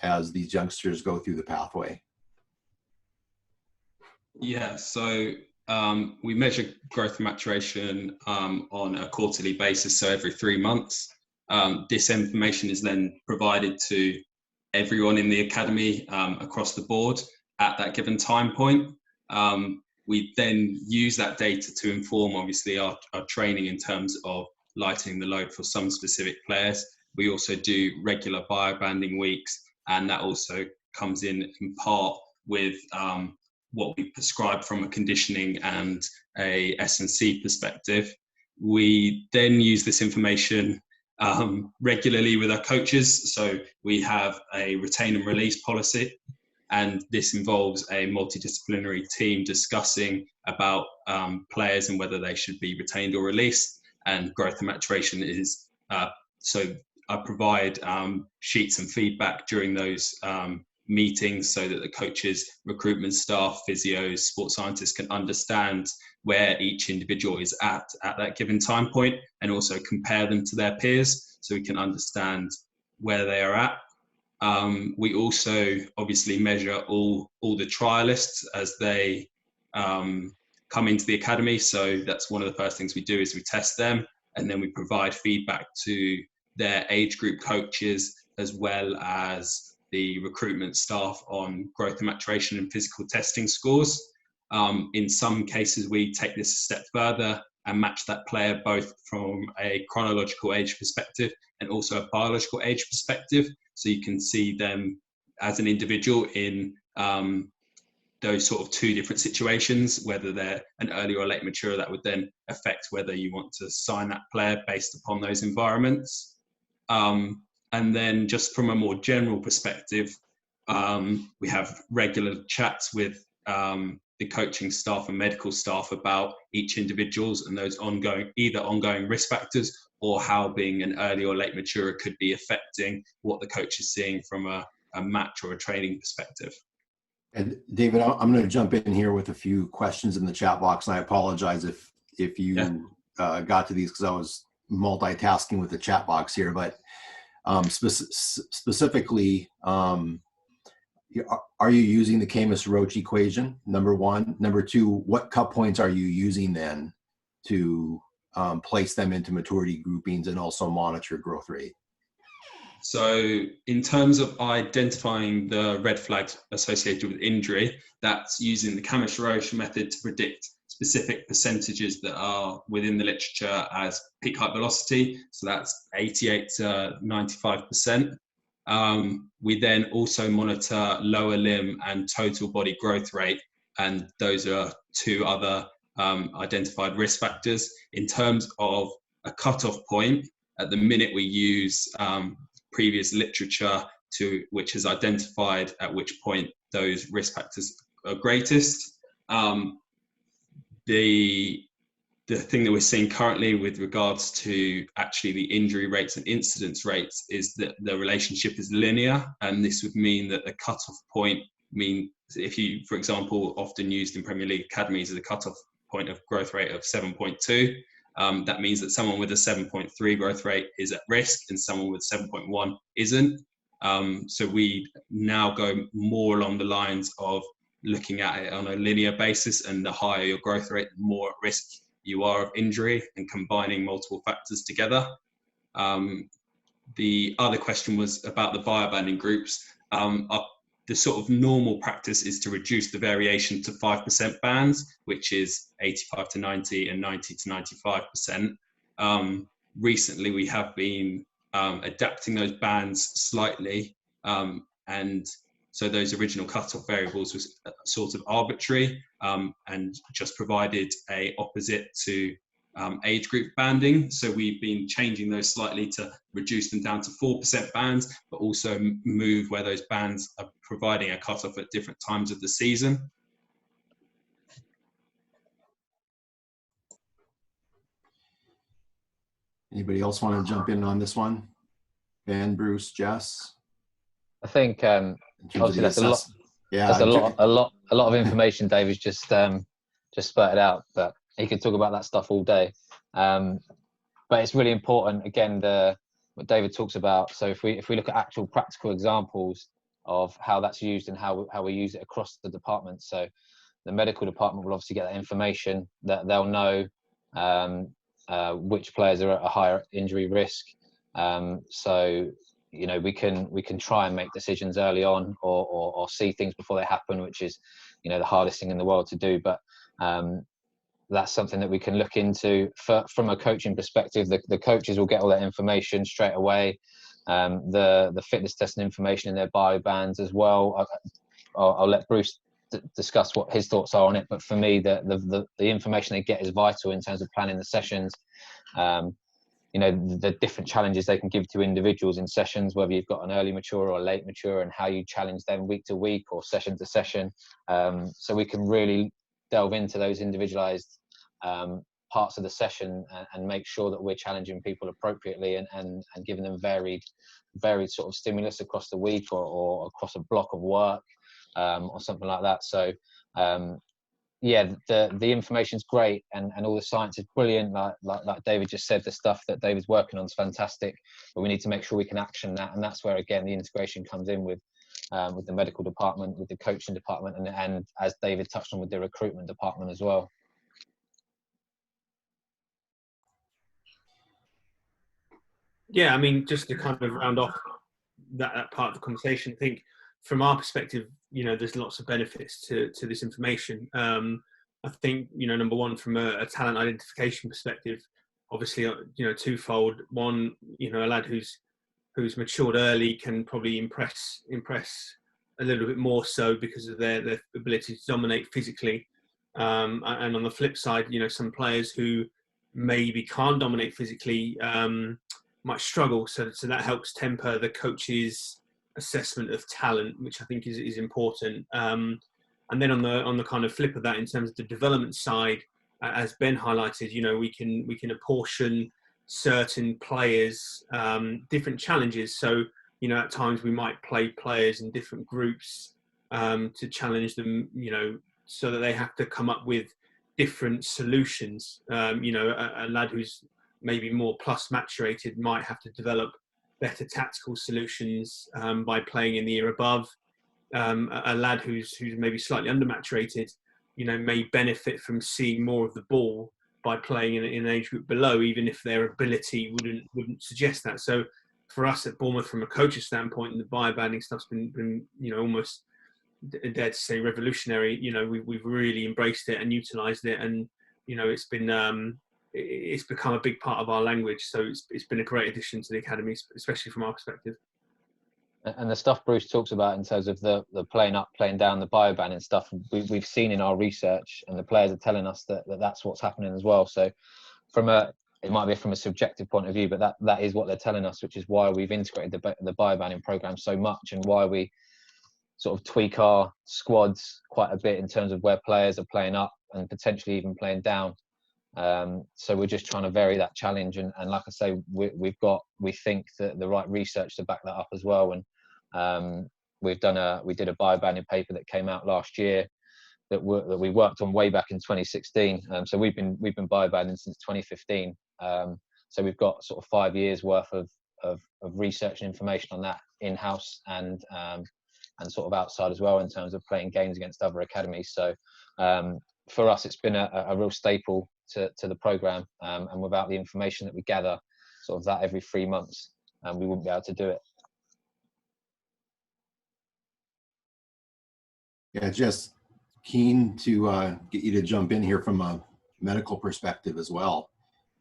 as these youngsters go through the pathway. Yeah, so we measure growth and maturation on a quarterly basis, so every 3 months. This information is then provided to everyone in the academy across the board at that given time point. We then use that data to inform, obviously, our training in terms of lightening the load for some specific players. We also do regular biobanding weeks, and that also comes in part with what we prescribe from a conditioning and a S&C perspective. We then use this information regularly with our coaches. So we have a retain and release policy, and this involves a multidisciplinary team discussing about players and whether they should be retained or released. And growth and maturation is, so I provide sheets and feedback during those meetings so that the coaches, recruitment staff, physios, sports scientists can understand where each individual is at that given time point, and also compare them to their peers so we can understand where they are at. We also obviously measure all the trialists as they come into the academy. So that's one of the first things we do, is we test them, and then we provide feedback to their age group coaches as well as the recruitment staff on growth and maturation and physical testing scores. In some cases, we take this a step further and match that player both from a chronological age perspective and also a biological age perspective. So you can see them as an individual in those sort of two different situations, whether they're an early or late maturer. That would then affect whether you want to sign that player based upon those environments. And then just from a more general perspective, we have regular chats with the coaching staff and medical staff about each individual's and those ongoing risk factors, or how being an early or late maturer could be affecting what the coach is seeing from a match or a training perspective. And David, I'm going to jump in here with a few questions in the chat box, and I apologize if you got to these, because I was multitasking with the chat box here, but specifically, are you using the Camus-Roach equation, number one? Number two, what cut points are you using then to place them into maturity groupings and also monitor growth rate? So in terms of identifying the red flags associated with injury, that's using the Kamish-Roche method to predict specific percentages that are within the literature as peak height velocity. So that's 88 to 95%. We then also monitor lower limb and total body growth rate, and those are two other identified risk factors. In terms of a cutoff point, at the minute we use previous literature which has identified at which point those risk factors are greatest. The thing that we're seeing currently with regards to actually the injury rates and incidence rates is that the relationship is linear, and this would mean that the cutoff point if you, for example, often used in Premier League academies as a cutoff point of growth rate of 7.2, that means that someone with a 7.3 growth rate is at risk and someone with 7.1 isn't. So we now go more along the lines of looking at it on a linear basis, and the higher your growth rate, the more at risk you are of injury, and combining multiple factors together. The other question was about the biobanding groups. The sort of normal practice is to reduce the variation to 5% bands, which is 85 to 90 and 90 to 95%. Recently, we have been adapting those bands slightly, and so those original cutoff variables was sort of arbitrary, and just provided a opposite to age group banding. So we've been changing those slightly to reduce them down to 4% bands, but also move where those bands are providing a cutoff at different times of the season. Anybody else want to jump in on this one? Ben, Bruce, Jess? I think obviously that's a lot. Yeah, that's a lot of information David's just spurted out, but he could talk about that stuff all day. But it's really important, again, what David talks about. So if we look at actual practical examples of how that's used and how we use it across the department. So the medical department will obviously get that information, that they'll know which players are at a higher injury risk. So we can try and make decisions early on, or see things before they happen, which is the hardest thing in the world to do. But that's something that we can look into from a coaching perspective. The coaches will get all that information straight away. The fitness testing information in their bio bands as well. I'll let Bruce discuss what his thoughts are on it. But for me, the information they get is vital in terms of planning the sessions. The different challenges they can give to individuals in sessions, whether you've got an early mature or a late mature, and how you challenge them week to week or session to session. So we can really delve into those individualized parts of the session and make sure that we're challenging people appropriately and giving them varied sort of stimulus across the week or across a block of work or something like that. So the information's great and all the science is brilliant. Like David just said, the stuff that David's working on is fantastic, but we need to make sure we can action that, and that's where again the integration comes in with the medical department, with the coaching department, and as David touched on, with the recruitment department as well. Yeah, I mean, just to kind of round off that part of the conversation, I think from our perspective, there's lots of benefits to this information. I think, number one, from a talent identification perspective, obviously, twofold. One, a lad who's matured early can probably impress a little bit more so because of their ability to dominate physically. And on the flip side, some players who maybe can't dominate physically might struggle. So that helps temper the coach's assessment of talent, which I think is important. And then on the kind of flip of that, in terms of the development side, as Ben highlighted, we can apportion certain players different challenges. So at times we might play players in different groups to challenge them, so that they have to come up with different solutions. A lad who's maybe more plus maturated might have to develop better tactical solutions by playing in the year above. A lad who's maybe slightly under maturated, may benefit from seeing more of the ball by playing in an age group below, even if their ability wouldn't suggest that. So for us at Bournemouth, from a coach's standpoint, the biobanding stuff's been almost, I dare to say, revolutionary. We've really embraced it and utilised it, and it's become a big part of our language. So it's been a great addition to the academy, especially from our perspective. And the stuff Bruce talks about in terms of the playing up, playing down, the biobanding stuff, we've seen in our research, and the players are telling us that's what's happening as well. So it might be from a subjective point of view, but that is what they're telling us, which is why we've integrated the biobanding program so much, and why we sort of tweak our squads quite a bit in terms of where players are playing up and potentially even playing down. So we're just trying to vary that challenge, and like I say, we think that the right research to back that up as well. And we did a biobanding paper that came out last year that we worked on way back in 2016. So we've been biobanding since 2015. So we've got sort of 5 years worth of research and information on that in-house and sort of outside as well, in terms of playing games against other academies. So for us, it's been a real staple to the program, and without the information that we gather, sort of that every 3 months, we wouldn't be able to do it. Yeah, just keen to get you to jump in here from a medical perspective as well,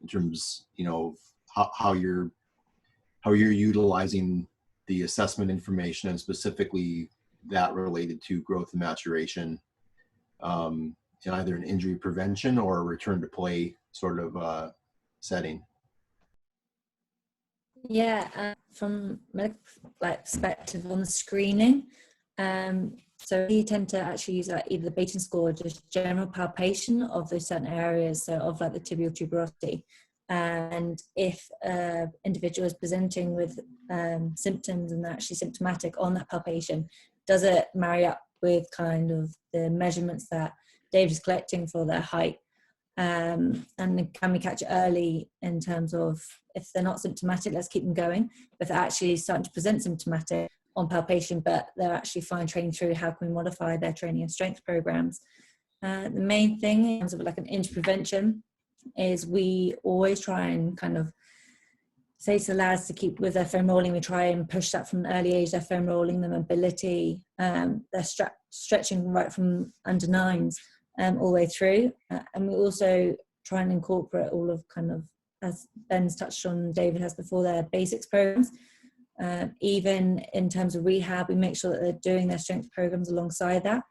in terms, how you're utilizing the assessment information, and specifically that related to growth and maturation, in either an injury prevention or a return to play sort of setting. Yeah, from medical perspective on the screening, so we tend to actually use either the Baton score or just general palpation of those certain areas, so of the tibial tuberosity. And if an individual is presenting with symptoms and they're actually symptomatic on that palpation, does it marry up with kind of the measurements that Dave is collecting for their height? And can we catch it early in terms of, if they're not symptomatic, let's keep them going. If they're actually starting to present symptomatic on palpation, but they're actually fine trained through, how can we modify their training and strength programs? The main thing in terms of an injury prevention is we always try and kind of say to the lads to keep with their foam rolling. We try and push that from an early age, their foam rolling, their mobility, their stretching right from under nines all the way through. And we also try and incorporate all of kind of, as Ben's touched on, David has before, their basics programs. Even in terms of rehab, we make sure that they're doing their strength programs alongside that.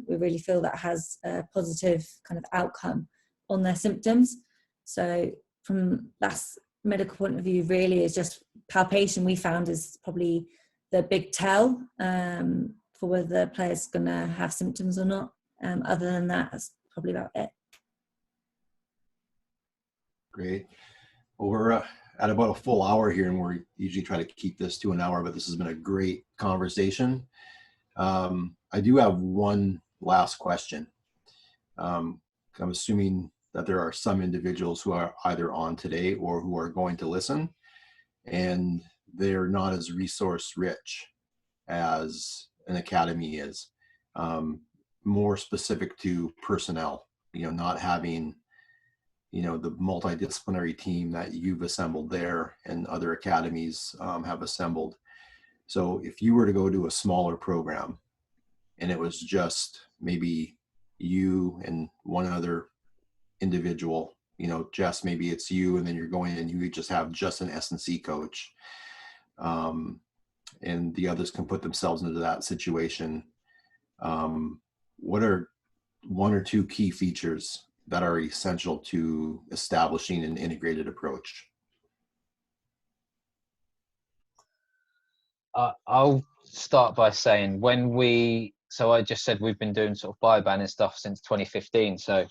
We really feel that has a positive kind of outcome on their symptoms. So from that medical point of view, really is just palpation, we found, is probably the big tell for whether the player's going to have symptoms or not. Other than that, that's probably about it. Great. Well, we're at about a full hour here, and we usually try to keep this to an hour, but this has been a great conversation. I do have one last question. I'm assuming that there are some individuals who are either on today or who are going to listen, and they're not as resource rich as an academy is. More specific to personnel, not having, the multidisciplinary team that you've assembled there and other academies have assembled. So if you were to go to a smaller program and it was just maybe you and one other individual, Jess, maybe it's you, and then you're going and you just have just an S&C coach, and the others can put themselves into that situation. What are one or two key features that are essential to establishing an integrated approach? I'll start by saying, so I just said we've been doing sort of biobanding stuff since 2015. So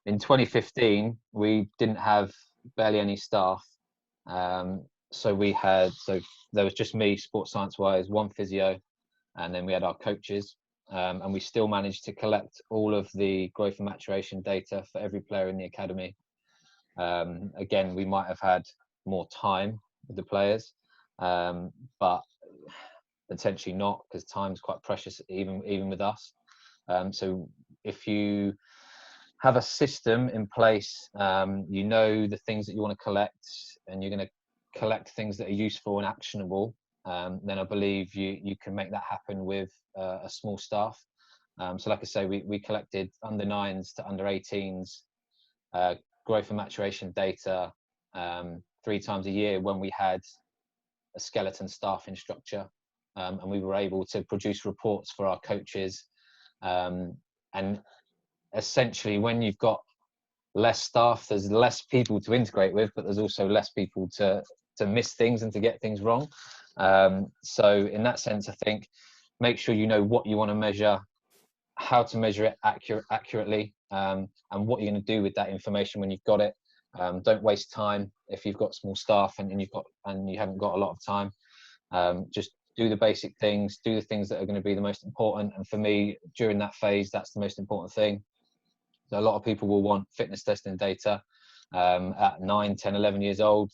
in 2015, we didn't have barely any staff. So there was just me, sports science wise, one physio, and then we had our coaches. And we still managed to collect all of the growth and maturation data for every player in the academy. Again, we might have had more time with the players, but potentially not, because time's quite precious even with us. So if you have a system in place. You know the things that you want to collect, and you're going to collect things that are useful and actionable. Then I believe you can make that happen with a small staff. So like I say, we collected under 9s to under 18s growth and maturation data 3 times a year when we had a skeleton staffing structure, and we were able to produce reports for our coaches. And essentially, when you've got less staff, there's less people to integrate with, but there's also less people to miss things and to get things wrong. So in that sense, I think make sure you know what you want to measure, how to measure it accurately, and what you're going to do with that information when you've got it. Don't waste time if you've got small staff and you haven't got a lot of time. Just do the basic things, do the things that are going to be the most important. And for me, during that phase, that's the most important thing. So a lot of people will want fitness testing data at 9, 10, 11 years old.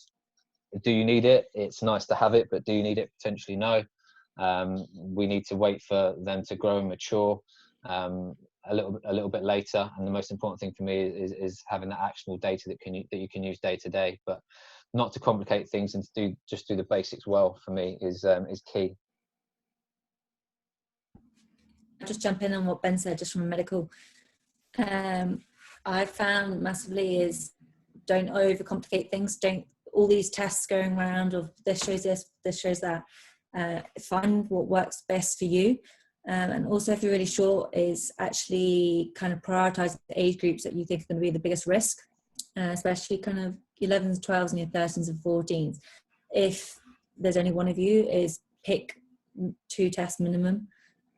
Do you need it? It's nice to have it, but do you need it? Potentially no. We need to wait for them to grow and mature a little bit later. And the most important thing for me is having that actionable data that you can use day to day, but not to complicate things, and to just do the basics well, for me is key. I'll just jump in on what Ben said, just from a medical. I found massively is don't overcomplicate things. Don't all these tests going around of this shows this shows that. Find what works best for you. And also, if you're really sure, is actually kind of prioritize the age groups that you think are going to be the biggest risk, especially kind of 11s, 12s, and your 13s and 14s. If there's only one of you, is pick 2 tests minimum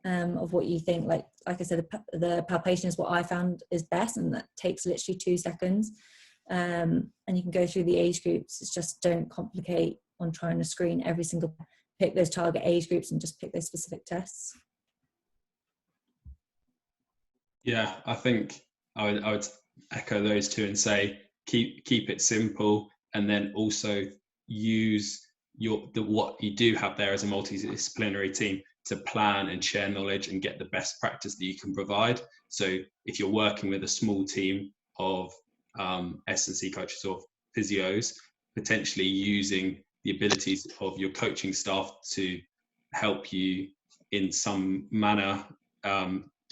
of what you think. Like I said, the palpation is what I found is best, and that takes literally 2 seconds. And you can go through the age groups. It's just don't complicate on trying to screen every single. Pick those target age groups and just pick those specific tests. Yeah, I think I would echo those 2 and say keep it simple, and then also use what you do have there as a multidisciplinary team to plan and share knowledge and get the best practice that you can provide. So if you're working with a small team of S&C coaches or physios, potentially using the abilities of your coaching staff to help you in some manner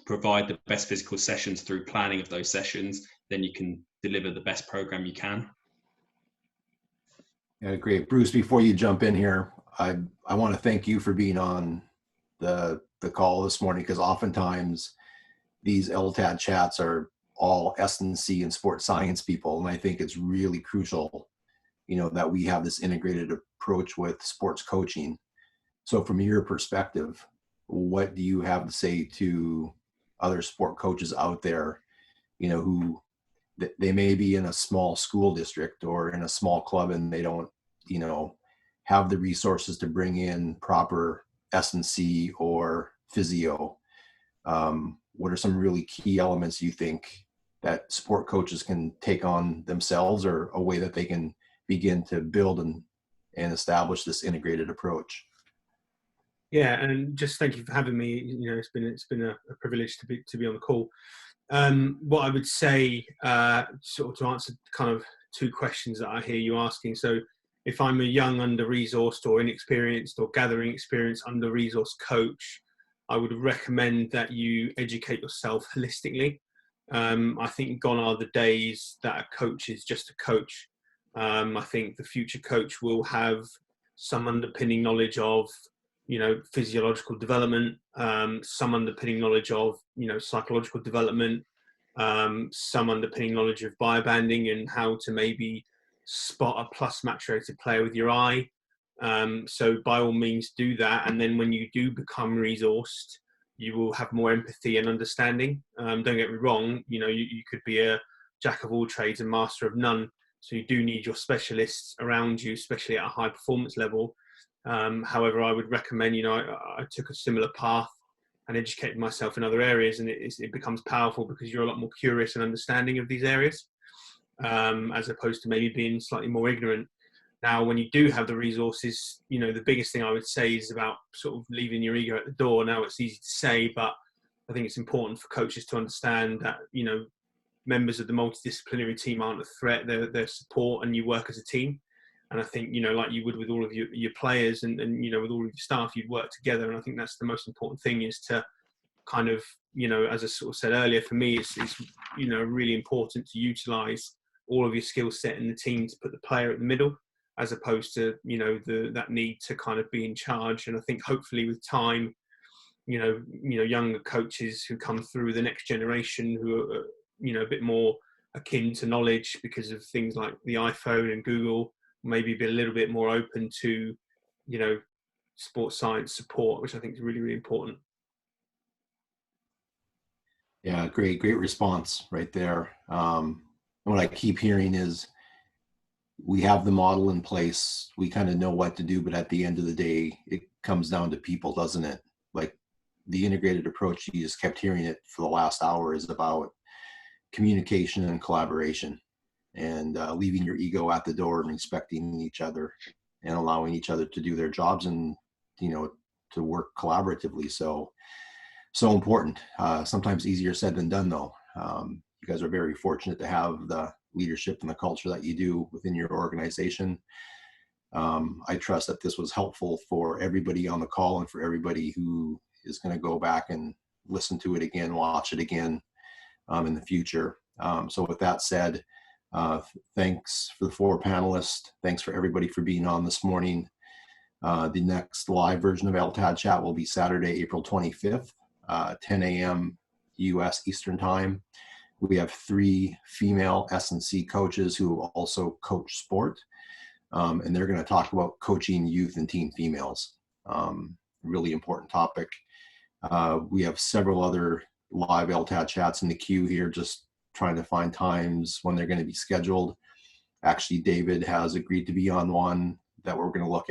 provide the best physical sessions through planning of those sessions, then you can deliver the best program you can. Yeah, great. Bruce, before you jump in here, I want to thank you for being on the call this morning, because oftentimes these LTAD chats are all S&C and sports science people, and I think it's really crucial, that we have this integrated approach with sports coaching. So from your perspective, what do you have to say to other sport coaches out there, who they may be in a small school district or in a small club, and they don't, have the resources to bring in proper S&C or physio? What are some really key elements you think that sport coaches can take on themselves, or a way that they can begin to build and establish this integrated approach? Yeah, and just thank you for having me. It's been a privilege to be on the call. What I would say, sort of to answer kind of 2 questions that I hear you asking. So, if I'm a young, under-resourced or inexperienced or gathering experience under-resourced coach, I would recommend that you educate yourself holistically. I think gone are the days that a coach is just a coach. I think the future coach will have some underpinning knowledge of physiological development, some underpinning knowledge of, psychological development, some underpinning knowledge of biobanding and how to maybe spot a plus maturated player with your eye. So by all means do that. And then when you do become resourced, you will have more empathy and understanding. Don't get me wrong, you could be a jack of all trades and master of none. So you do need your specialists around you, especially at a high performance level. However, I would recommend, I took a similar path and educated myself in other areas, and it becomes powerful because you're a lot more curious and understanding of these areas, as opposed to maybe being slightly more ignorant. Now, when you do have the resources, the biggest thing I would say is about sort of leaving your ego at the door. Now, it's easy to say, but I think it's important for coaches to understand that, members of the multidisciplinary team aren't a threat, they're support, and you work as a team. And I think, like you would with all of your players and with all of your staff, you'd work together. And I think that's the most important thing, is to kind of, as I sort of said earlier, for me, it's really important to utilise all of your skill set in the team to put the player at the middle, as opposed to, that need to kind of be in charge. And I think hopefully with time, younger coaches who come through, the next generation, who are, a bit more akin to knowledge because of things like the iPhone and Google, maybe be a little bit more open to, sports science support, which I think is really, really important. Yeah, great response right there. What I keep hearing is, we have the model in place, we kind of know what to do, but at the end of the day, it comes down to people, doesn't it? Like the integrated approach, you just kept hearing it for the last hour, is about communication and collaboration, and leaving your ego at the door and respecting each other and allowing each other to do their jobs and, to work collaboratively. So important. Sometimes easier said than done, though. You guys are very fortunate to have the leadership and the culture that you do within your organization. I trust that this was helpful for everybody on the call and for everybody who is going to go back and listen to it again, watch it again in the future. So with that said, thanks for the 4 panelists. Thanks for everybody for being on this morning. The next live version of LTADchat will be Saturday, April 25th, 10 a.m. U.S. Eastern Time. We have 3 female S&C coaches who also coach sport, and they're going to talk about coaching youth and teen females. Really important topic. We have several other live LTAD chats in the queue here, just trying to find times when they're going to be scheduled. Actually, David has agreed to be on one that we're going to look